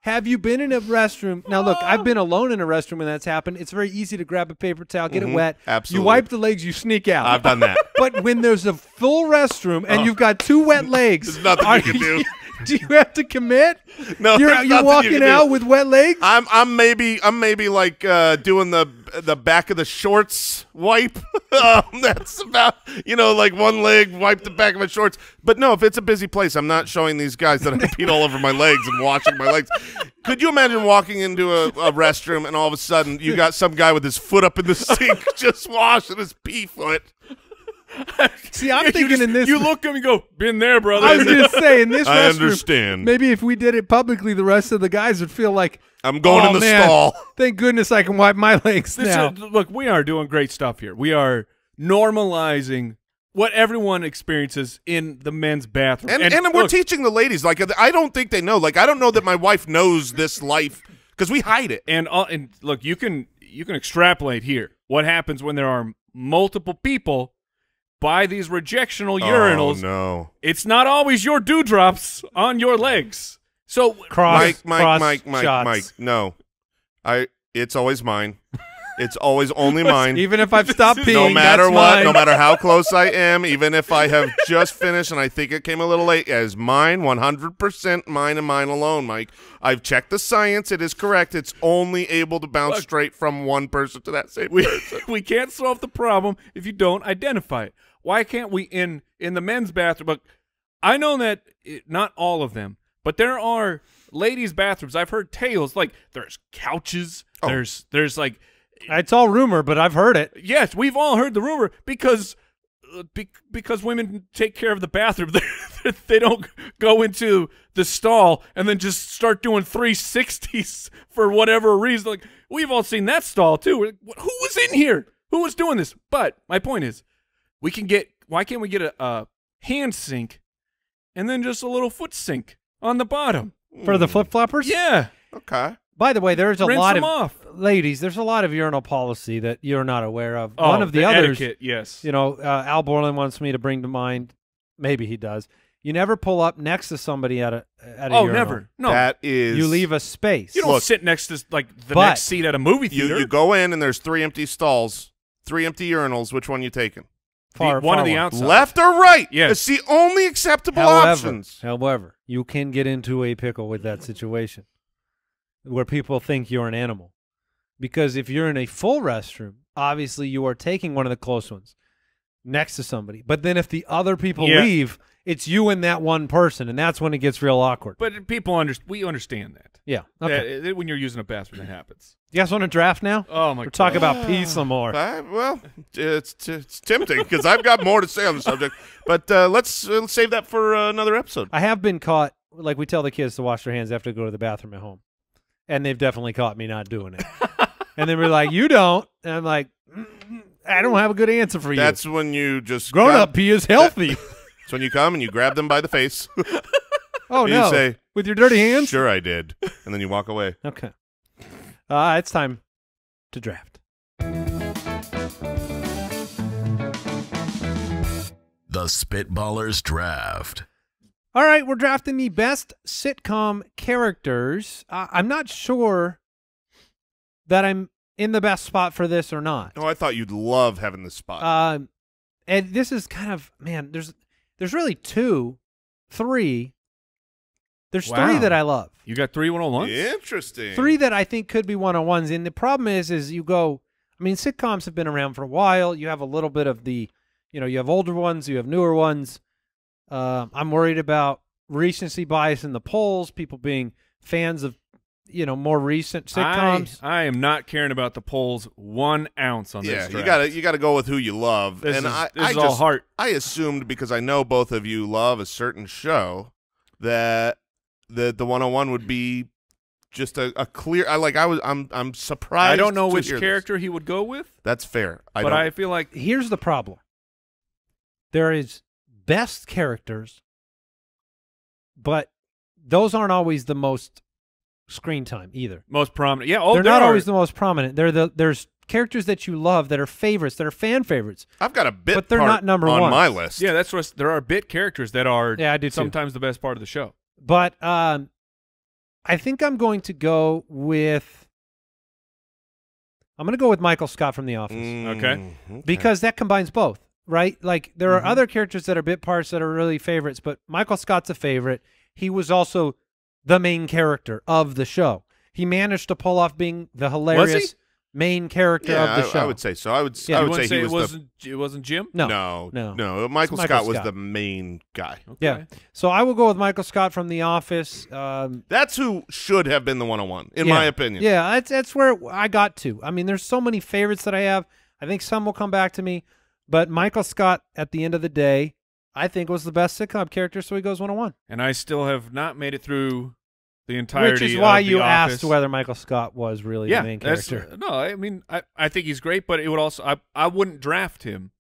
Have you been in a restroom? Now, look, I've been alone in a restroom when that's happened. It's very easy to grab a paper towel, get it wet. Absolutely. You wipe the legs, you sneak out. I've done that. But when there's a full restroom and you've got 2 wet legs. There's nothing you can do. Do you have to commit? No, you're walking out with wet legs. I'm maybe like doing the back of the shorts wipe. That's about like one leg wipe the back of my shorts. But no, if it's a busy place, I'm not showing these guys that I peed all over my legs and washing my legs. Could you imagine walking into a restroom and all of a sudden you got some guy with his foot up in the sink just washing his pee foot? See, I'm thinking in this. You look at him and go, been there, brother. I was going to say, in this restroom, I understand. Maybe if we did it publicly, the rest of the guys would feel like, I'm going in the stall. Thank goodness I can wipe my legs now. Look, we are doing great stuff here. We are normalizing what everyone experiences in the men's bathroom. And we're teaching the ladies. Like, I don't think they know. Like, I don't know that my wife knows this life because we hide it. And look, you can extrapolate here. What happens when there are multiple people by these rejectional urinals? Oh, no. It's not always your dewdrops on your legs. So Mike, no. It's always mine. It's always only mine. Even if I've stopped peeing, No matter that's what, mine. no matter how close I am, even if I have just finished and I think it came a little late, it is mine, 100% mine and mine alone, Mike. I've checked the science. It is correct. It's only able to bounce straight from one person to that same person. We can't solve the problem if you don't identify it. Why can't we in the men's bathroom? But I know that not all of them, but there are ladies' bathrooms. I've heard tales like there's couches. Oh. There's like It's all rumor, but I've heard it. yes, we've all heard the rumor because women take care of the bathroom. They don't go into the stall and then just start doing 360s for whatever reason. Like we've all seen that stall too. Who was in here? Who was doing this? But my point is, why can't we get a hand sink and then just a little foot sink on the bottom For the flip-floppers? Yeah. Okay. By the way, there's a Rinse lot them of off. ladies. There's a lot of urinal policy that you're not aware of. Oh, One of the others, etiquette, yes. you know, Al Borland wants me to bring to mind. Maybe he does. You never pull up next to somebody at a urinal. Never. No. That is. You leave a space. You don't Look, sit next to like the but next seat at a movie theater. You go in and there's 3 empty stalls, 3 empty urinals. Which one you taking? One of the outside. Left or right? Yes. It's the only acceptable However, options. you can get into a pickle with that situation where people think you're an animal. Because if you're in a full restroom, obviously you are taking one of the close ones next to somebody. But then if the other people leave, it's you and that one person, and that's when it gets real awkward. But we understand that. Yeah. Okay. That when you're using a bathroom, that happens. You guys want to draft now? Oh, my We're God. talking about pee some more. Well, it's tempting because I've got more to say on the subject. But let's save that for another episode. I have been caught, like we tell the kids to wash their hands after they go to the bathroom at home. And they've definitely caught me not doing it. And then we're like, you don't. And I'm like, I don't have a good answer for you. That's when you just Grown-up pee is healthy. That's when you come and you grab them by the face. Oh, and no. You say, with your dirty hands? Sure, I did. And then you walk away. Okay. It's time to draft. The Spitballers Draft. All right, we're drafting the best sitcom characters. I'm not sure that I'm in the best spot for this or not. Oh, I thought you'd love having this spot. And this is kind of, man, there's really three. There's Wow. 3 that I love. You got 3 101s? Interesting. 3 that I think could be 101s. And the problem is you go, I mean, sitcoms have been around for a while. You have a little bit of the, you have older ones, you have newer ones. I'm worried about recency bias in the polls, people being fans of, more recent sitcoms. I am not caring about the polls 1 ounce on this draft. you gotta go with who you love. This and is all heart. I assumed because I know both of you love a certain show that the 101 would be just a clear. I'm surprised. I don't know to which hear character this. he would go with, That's fair. but I feel like Here's the problem. There is best characters, but those aren't always the most screen time either. most prominent. Yeah, They're not always the most prominent. There's characters that you love that are favorites, that are fan favorites. I've got a bit, But they're part not number on ones. my list. Yeah, that's what there are bit characters that are. Yeah, I do too. sometimes the best part of the show. But I think I'm going to go with Michael Scott from The Office. Okay. Because that combines both, right? Like there are other characters that are bit parts that are really favorites, but Michael Scott's a favorite. He was also the main character of the show. He managed to pull off being the hilarious main character yeah, of the show. I would say so. I would Yeah. I You would wouldn't say he it was wasn't Jim. No. no. Michael It's Scott was the main guy. Okay. Yeah. So I will go with Michael Scott from The Office. That's who should have been the 101, in Yeah. my opinion. Yeah, that's where I got to. I mean, there's so many favorites that I have. I think some will come back to me, but Michael Scott, at the end of the day, I think was the best sitcom character, so he goes 101. And I still have not made it through the entirety. Which is why of The you Office. asked whether Michael Scott was really the main character. No, I mean, I think he's great, but it would also I wouldn't draft him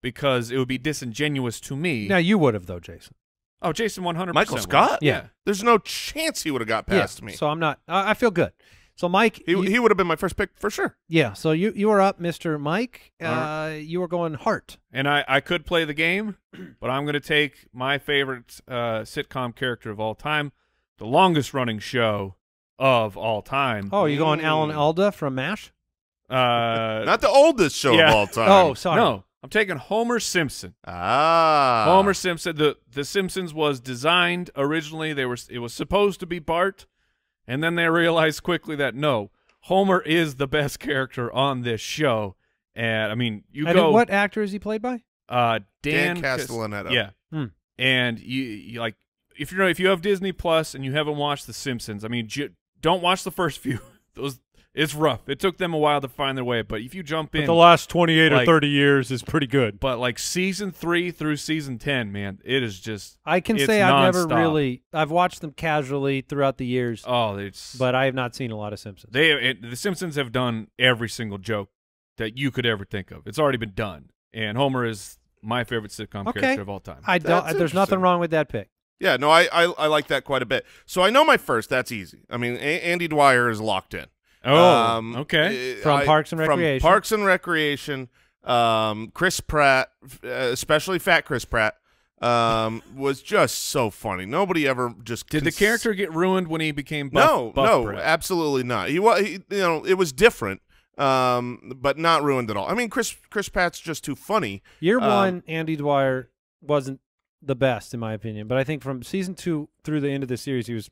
because it would be disingenuous to me. Now you would have though, Jason. Oh, Jason 100%. Michael Scott? Yeah. There's no chance he would have got past me. So I'm not. I feel good. So Mike, He would have been my first pick for sure. yeah. So you were up, Mr. Mike. You were going Hart. And I could play the game, but I'm going to take my favorite sitcom character of all time, the longest running show of all time. Oh, you going Alan Alda from MASH? Not the oldest show of all time. Oh, sorry. No, I'm taking Homer Simpson. Ah. Homer Simpson. The Simpsons was designed originally. It was supposed to be Bart, and then they realized quickly that no, Homer is the best character on this show. And I mean, what actor is he played by? Dan Castellaneta. Yeah. And you like if you have Disney Plus and you haven't watched The Simpsons, I mean, don't watch the first few. It's rough. It took them a while to find their way, but if you jump in, the last 28 or 30 years is pretty good. But like season 3 through season 10, man, it is just. I can say I've watched them casually throughout the years. But I have not seen a lot of Simpsons. The Simpsons have done every single joke that you could ever think of. It's already been done, and Homer is my favorite sitcom character of all time. There's nothing wrong with that pick. Yeah, no, I like that quite a bit. So I know my first. That's easy. I mean, Andy Dwyer is locked in. Oh, okay. From Parks and Recreation. From Parks and Recreation. Chris Pratt, especially fat Chris Pratt, was just so funny. Nobody ever just did the character get ruined when he became Buff Pratt? Absolutely not. He it was different, but not ruined at all. I mean, Chris Pratt's just too funny. Year one, Andy Dwyer wasn't the best in my opinion, but I think from season 2 through the end of the series, he was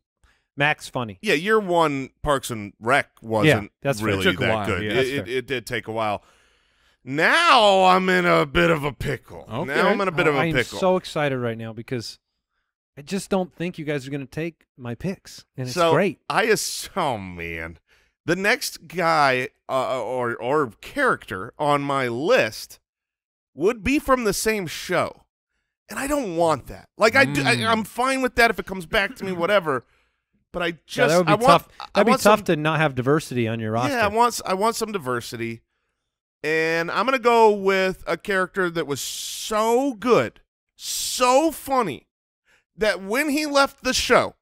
max funny. Yeah, year one, Parks and Rec wasn't really that good. Yeah, it did take a while. Now I'm in a bit of a pickle. Okay. Now I'm in a bit of a pickle. I'm so excited right now because I just don't think you guys are going to take my picks, and it's great. Oh man, the next guy or character on my list would be from the same show, and I don't want that. Like I'm fine with that if it comes back to me, whatever. But I just that would be tough. That'd be tough to not have diversity on your roster. Yeah, I want some diversity, and I'm gonna go with a character that was so good, so funny, that when he left the show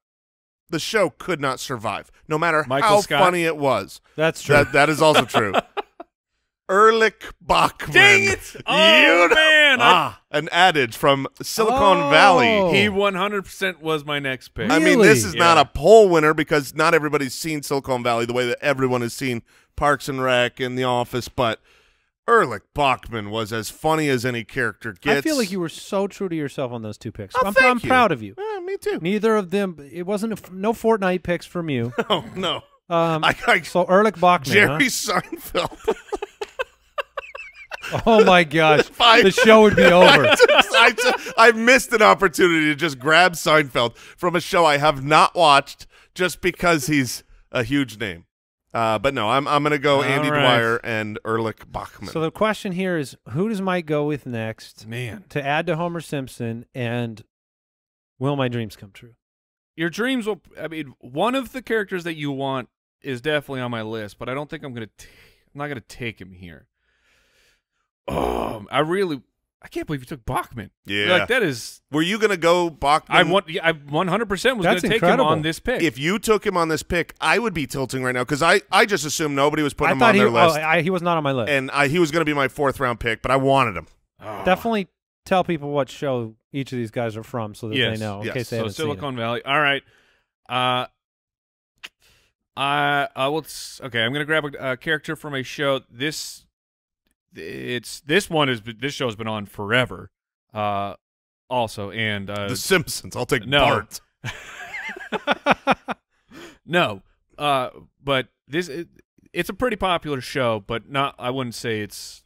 could not survive, no matter how funny it was. That's true. That is also true. Erlich Bachman. Dang it! Oh, man. An adage from Silicon Valley. He 100% was my next pick. Really? I mean, this is not a poll winner because not everybody's seen Silicon Valley the way that everyone has seen Parks and Rec and The Office, but Erlich Bachman was as funny as any character gets. I feel like you were so true to yourself on those 2 picks. Oh, I'm proud of you. Me too. Neither of them. It wasn't no Fortnite picks from you. Oh, no. So Erlich Bachman. Jerry Seinfeld. Oh my gosh, the show would be over. I missed an opportunity to just grab Seinfeld from a show I have not watched just because he's a huge name. But no, I'm going to go Andy Dwyer and Erlich Bachman. So the question here is, who does Mike go with next? Man, to add to Homer Simpson, and will my dreams come true? Your dreams will. I mean, one of the characters that you want is definitely on my list, but I don't think I'm not going to take him here. Oh, I can't believe you took Bachman. Yeah, like that is. Were you going to go Bachman? I 100% was going to take him on this pick. If you took him on this pick, I would be tilting right now because I just assumed nobody was putting him on their list. He was not on my list, and he was going to be my 4th round pick, but I wanted him. Oh. Definitely tell people what show each of these guys are from so that they know in case they haven't seen it. Silicon Valley. All right. I will. Okay, I'm going to grab a character from a show. This show has been on forever. Also, and The Simpsons. I'll take Bart. No, but it's a pretty popular show, but not. I wouldn't say it's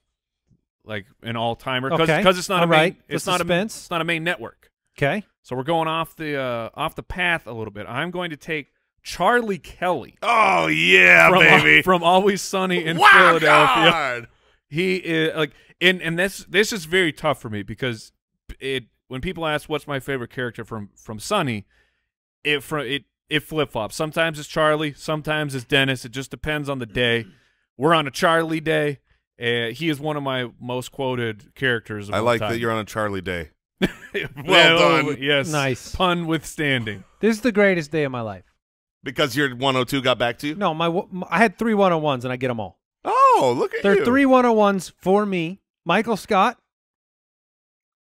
like an all timer because it's not it's not a main network. Okay, so we're going off the path a little bit. I'm going to take Charlie Kelly. Oh yeah, baby, from Always Sunny in Philadelphia. God. He is like, and this is very tough for me because when people ask what's my favorite character from Sunny, it flip flops. Sometimes it's Charlie, sometimes it's Dennis. It just depends on the day. We're on a Charlie day. He is one of my most quoted characters. I like that you're on a Charlie day. Well done. Yes, nice pun withstanding. This is the greatest day of my life because your 102 got back to you. No, I had 3 101s and I get them all. Oh, look at you. There are 3 101s for me, Michael Scott,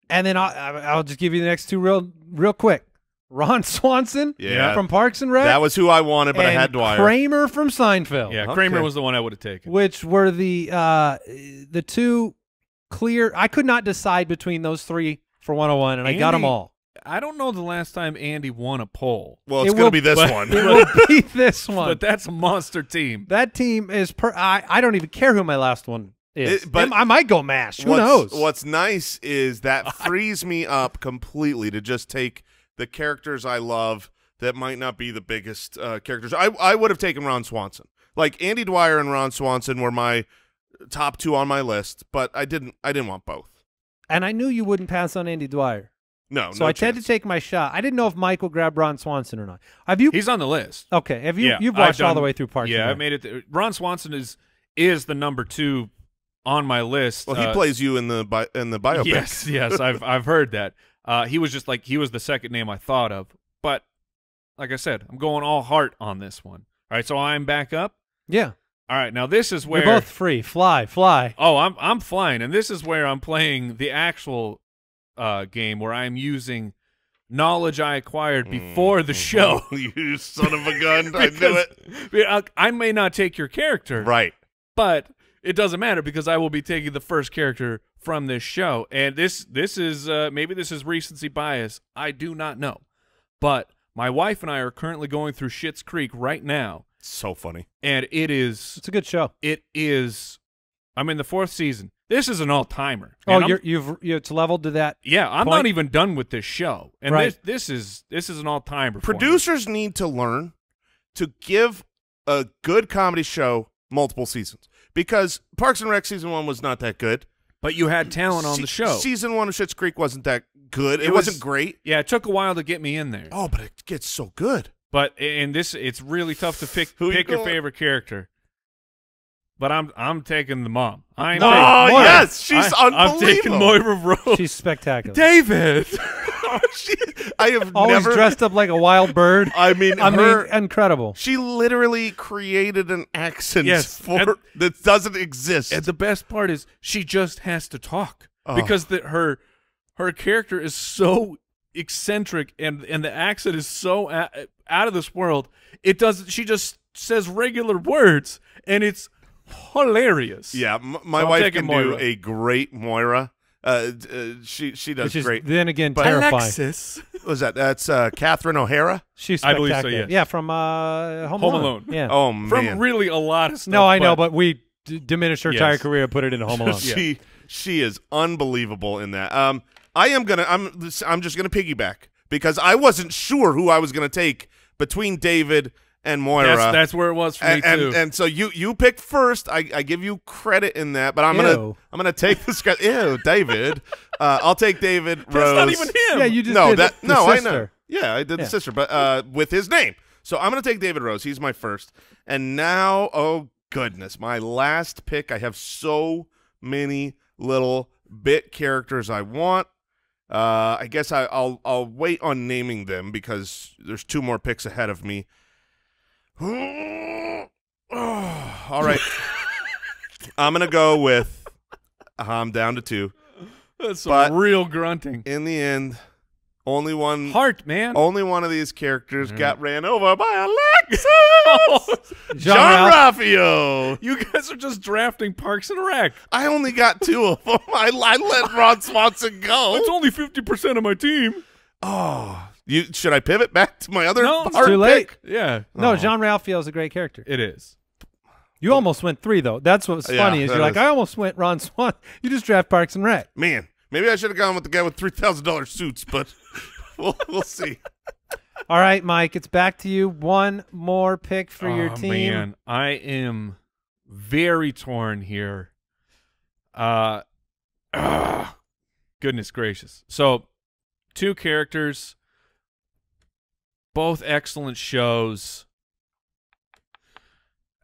and then I'll just give you the next 2 real quick. Ron Swanson Yeah. from Parks and Rec. That was who I wanted, but I and had Dwyer. Kramer from Seinfeld. Yeah, Okay. Kramer was the one I would have taken. Which were the two clear. I could not decide between those three for 101, and I got them Andy- all. I don't know the last time Andy won a poll, Well, it's It going will- to be this but- one. It will be this one. but that's a monster team. That team is I don't even care who my last one is. But I might go MASH. Who knows? What's nice is that frees me up completely to just take the characters I love that might not be the biggest characters. I would have taken Ron Swanson. Like Andy Dwyer and Ron Swanson were my top two on my list, but I didn't want both. And I knew you wouldn't pass on Andy Dwyer. No, So no I tried to chance. take my shot. I didn't know if Mike would grab Ron Swanson or not. Have you? He's on the list. Okay. Have you? Yeah, You've I've watched all done- the way through Parks. Yeah, and I Rec. made it. Ron Swanson is the number 2 on my list. Well, he plays you in the biopic. Yes, I've heard that. He was just like he was the second name I thought of, but like I said, I'm going all heart on this one. All right, so I'm back up. Yeah. All right, now this is where You're both free. Fly. Oh, I'm flying, and this is where I'm playing the actual game where I'm using knowledge I acquired before the show. You son of a gun! I knew it. I may not take your character, Right. but it doesn't matter because I will be taking the first character from this show, and this is maybe this is recency bias. I do not know, but my wife and I are currently going through Schitt's Creek right now, So funny. and it is It's a good show. I'm in the 4th season. This is an all timer. Oh, it's leveled to that. Yeah, I'm point? not even done with this show, and Right. this is an all timer. Producers need to learn to give a good comedy show multiple seasons because Parks and Rec season 1 was not that good. but you had talent on the show. Season 1 of Schitt's Creek wasn't that good. It was- wasn't great. Yeah, it took a while to get me in there. Oh, but it gets so good. But in this, it's really tough to pick Who you your going? favorite character. But I'm taking the mom. Oh, Moira. yes. She's I'm taking unbelievable. Moira Rose. She's spectacular. David. I have Always never. dressed up like a wild bird. I mean, Incredible. she literally created an accent Yes, for that doesn't exist. And the best part is she just has to talk Oh. because her character is so eccentric and the accent is so out of this world. She just says regular words and it's hilarious. yeah, my I'm wife taking can Moira. do a great Moira. She does Which is great. then again But- terrifying. Alexis. What was that? That's Catherine O'Hara. She's I believe spectacular. so, yes. Yeah, from Home Home Alone. Alone. Yeah. Oh man, From really a lot of stuff. no, I know, but we diminished her Yes. entire career and put it into Home Alone. she is unbelievable in that. I'm just gonna piggyback because I wasn't sure who I was gonna take between David and Moira. that's where it was for me too. and so you picked first. I give you credit in that, but I'm Ew. gonna take this guy. Ew, David. I'll take David That's Rose. not even him. Yeah, you just no, did that the no, I sister. know. Yeah, I did Yeah. the sister, but with his name. So I'm gonna take David Rose. He's my first, and now, oh goodness, my last pick. I have so many little bit characters I want. I guess I'll wait on naming them because there's 2 more picks ahead of me. All right, I'm gonna go with. I'm down to 2. That's some but- real grunting. In the end, only one Man. Only one of these characters got ran over by Alexis. John Ralphio. You guys are just drafting Parks and Rec. I only got 2 of them. I let Ron Swanson go. It's only 50% of my team. Oh, should I pivot back to my other? No, it's hard too late. pick? Yeah, No, Oh. John Ralphio is a great character. it is. You almost went 3, though. That's what's Yeah, funny is that you're like, is. I almost went Ron Swan. You just draft Parks and Rec. Man, maybe I should have gone with the guy with $3,000 suits, but we'll see. All right, Mike, it's back to you. One more pick for your team. Man, I am very torn here. Goodness gracious. So, 2 characters, both excellent shows.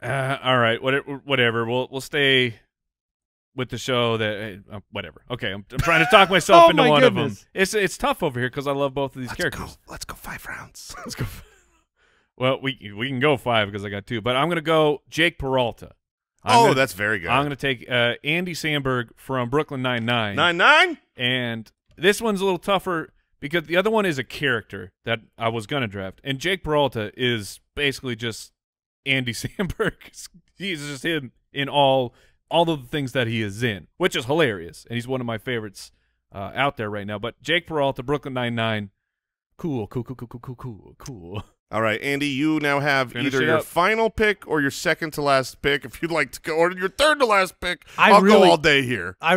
All right, whatever. We'll stay with the show that whatever. Okay, I'm trying to talk myself Oh, into my one goodness. of them. It's tough over here because I love both of these characters. Let's go 5 rounds. Let's go. Well, we can go 5 because I got 2, but I'm gonna go Jake Peralta. That's very good. I'm gonna take Andy Samberg from Brooklyn Nine-Nine. 9-9. And this one's a little tougher because the other one is a character that I was gonna draft, and Jake Peralta is basically just Andy Samberg. He's just him in all of the things that he is in, which is hilarious, and he's one of my favorites out there right now. But Jake Peralta, Brooklyn Nine-Nine, cool. All right, Andy, you now have Finish either it your up. final pick or your second to last pick, if you'd like to go, or your third to last pick. I I'll really- go all day here. I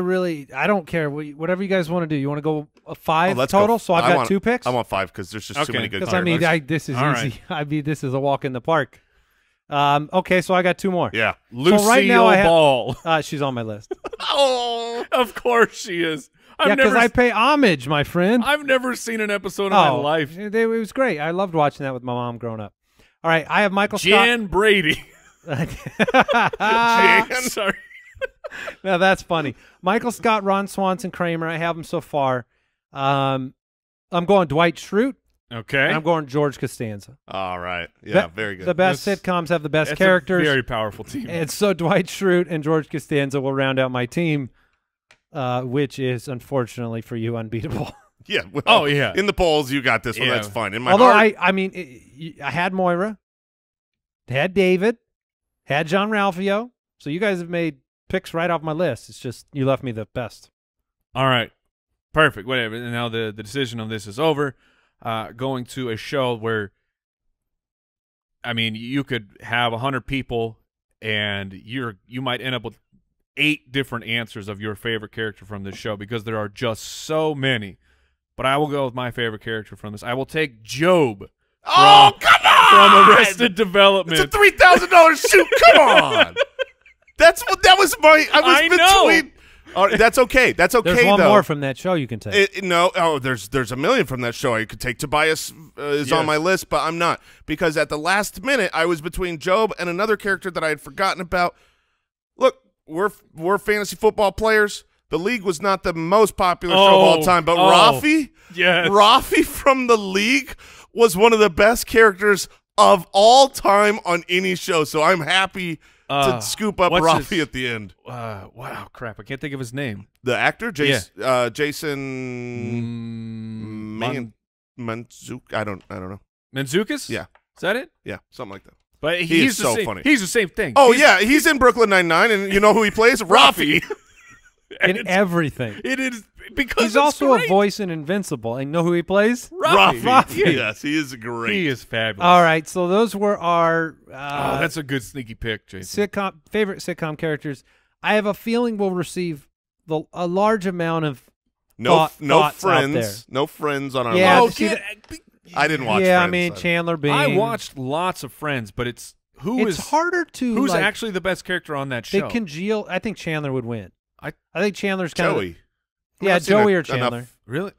don't care. Whatever you guys want to do. You want to go a 5 let's total? go. So I've I got want- 2 picks? I want 5 because there's just too Okay. many good Because I mean, quarterbacks. this is All easy. I mean, this is a walk in the park. Okay, so I got 2 more. Yeah. Lucille right now I have- Ball. She's on my list. Oh. Of course she is. Yeah, because I pay homage, my friend. I've never seen an episode of my life. It was great. I loved watching that with my mom growing up. All right, I have Michael Jan Brady. Scott. Jan. Sorry. Now that's funny. Michael Scott, Ron Swanson, Kramer. I have them so far. I'm going Dwight Schrute. Okay. And I'm going George Costanza. All right. Yeah, Be- very good. The best That's- sitcoms have the best That's characters. a very powerful team. And so Dwight Schrute and George Costanza will round out my team, which is unfortunately for you unbeatable. Yeah. Well, Oh, yeah. In the polls, you got this one. Yeah. That's fine. In my Although heart, I mean, I had Moira, had David, had John Ralphio. So you guys have made picks right off my list. It's just you left me the best. All right. Perfect. Whatever. And now the decision on this is over. Going to a show where, I mean, you could have 100 people and you might end up with 8 different answers of your favorite character from this show because there are just so many. But I will go with my favorite character from this. I will take Job oh, come on! from Arrested Development. It's a $3,000 shoot. Come on. That was my. I was know. between. All right, that's okay. That's okay. There's one though. more from that show you can take. No, there's a million from that show. I could take. Tobias is on Yes. my list, but I'm not because at the last minute I was between Job and another character that I had forgotten about. Look, we're fantasy football players. The league was not the most popular show of all time, but Rafi, yes. Rafi from the league was one of the best characters of all time on any show. So I'm happy to scoop up what's Rafi his- at the end. Wow, crap. I can't think of his name. The actor, Jason Mantzoukas. I don't know. Mantzoukas? Yeah. Is that it? Yeah, something like that. But He he's is the so same, funny. He's the same thing. Oh yeah, he's in Brooklyn Nine-Nine, and you know who he plays? Rafi. And In everything. it is because He's it's also great. a voice in Invincible. And you know who he plays? Rafi. Yes, he is great. He is fabulous. All right, so those were our Oh, that's a good sneaky pick, Jason. favorite sitcom characters. I have a feeling we'll receive a large amount of no thoughts out there. friends. No friends on our Yeah, list. see, I didn't watch yeah, Friends. I mean Chandler Bing. I watched lots of Friends, but it's It's harder to who's like, actually the best character on that they show. congeal. I think Chandler would win. I think Chandler's kind Joey. of yeah, I've seen Joey or enough- Chandler. Really?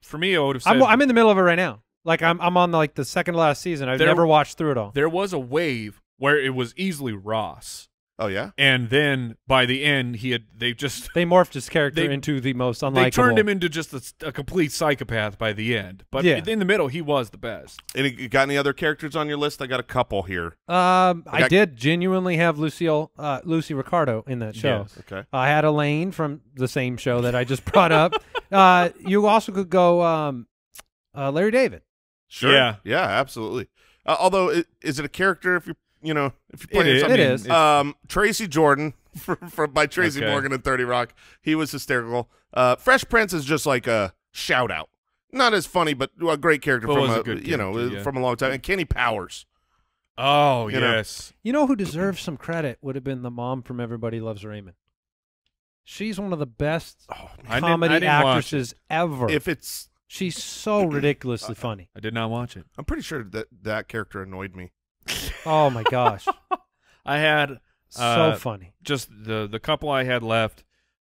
For me, I would have said I'm in the middle of it right now. Like I'm on like the second to last season. I've There- never watched through it all. there was a wave where it was easily Ross, Oh yeah. and then by the end, they They morphed his character They- into the most unlikable. they turned him into just a complete psychopath by the end. But Yeah. in the middle, he was the best. You got any other characters on your list? I got a couple here. I did genuinely have Lucy Ricardo in that show. Yes. Okay. I had Elaine from the same show that I just brought up. You also could go Larry David. Sure. Yeah. Yeah. Absolutely. Although, is it a character? If you're playing is. something, It is. Tracy Jordan by Tracy Okay. Morgan in 30 Rock. He was hysterical. Fresh Prince is just like a shout out. Not as funny, but a great character But from was a good character, yeah. from a long time. And Kenny Powers. Oh, You know. yes. You know who deserves some credit would have been the mom from Everybody Loves Raymond. She's one of the best I comedy didn't watch actresses ever. If it's, She's so ridiculously funny. I did not watch it. I'm pretty sure that character annoyed me. Oh my gosh, I had so funny. just the couple I had left.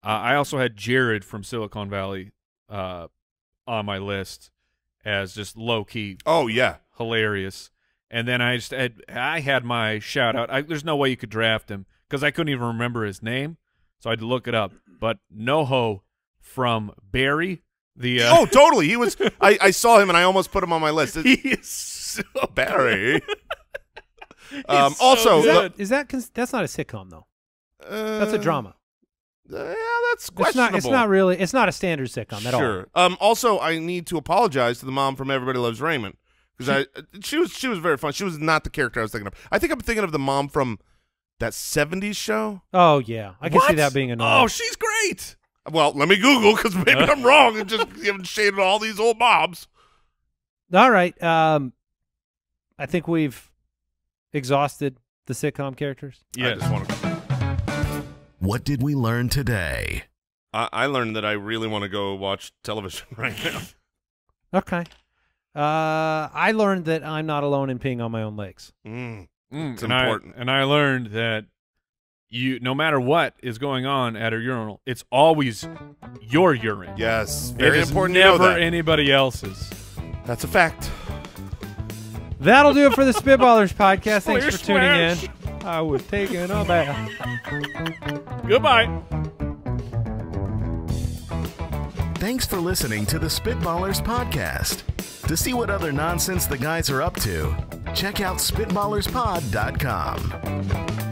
I also had Jared from Silicon Valley on my list as just low key Oh yeah. hilarious. And then I had my shout out. There's no way you could draft him because I couldn't even remember his name, so I had to look it up. But NoHo from Barry, the Oh, totally. He was. I saw him and I almost put him on my list. he is so Barry. He's so also, good. Is that that's not a sitcom though? That's a drama. that's questionable. It's not really. It's not a standard sitcom at all. Sure. Also, I need to apologize to the mom from Everybody Loves Raymond because she was very fun. She was not the character I was thinking of. I think I'm thinking of the mom from that 70s show. Oh yeah, I can see that being annoying. Oh, she's great. Well, let me Google because maybe I'm wrong and just giving shade to all these old moms. All right. I think we've exhausted the sitcom characters. Yeah. I just want to. What did we learn today? I learned that I really want to go watch television right now. Okay. I learned that I'm not alone in peeing on my own legs. It's important. And I learned that no matter what is going on at a urinal, it's always your urine. Yes, very important. Never to know that. anybody else's. That's a fact. That'll do it for the Spitballers podcast. Thanks for tuning in. I was taking a bath. Goodbye. Thanks for listening to the Spitballers podcast. To see what other nonsense the guys are up to, check out SpitballersPod.com.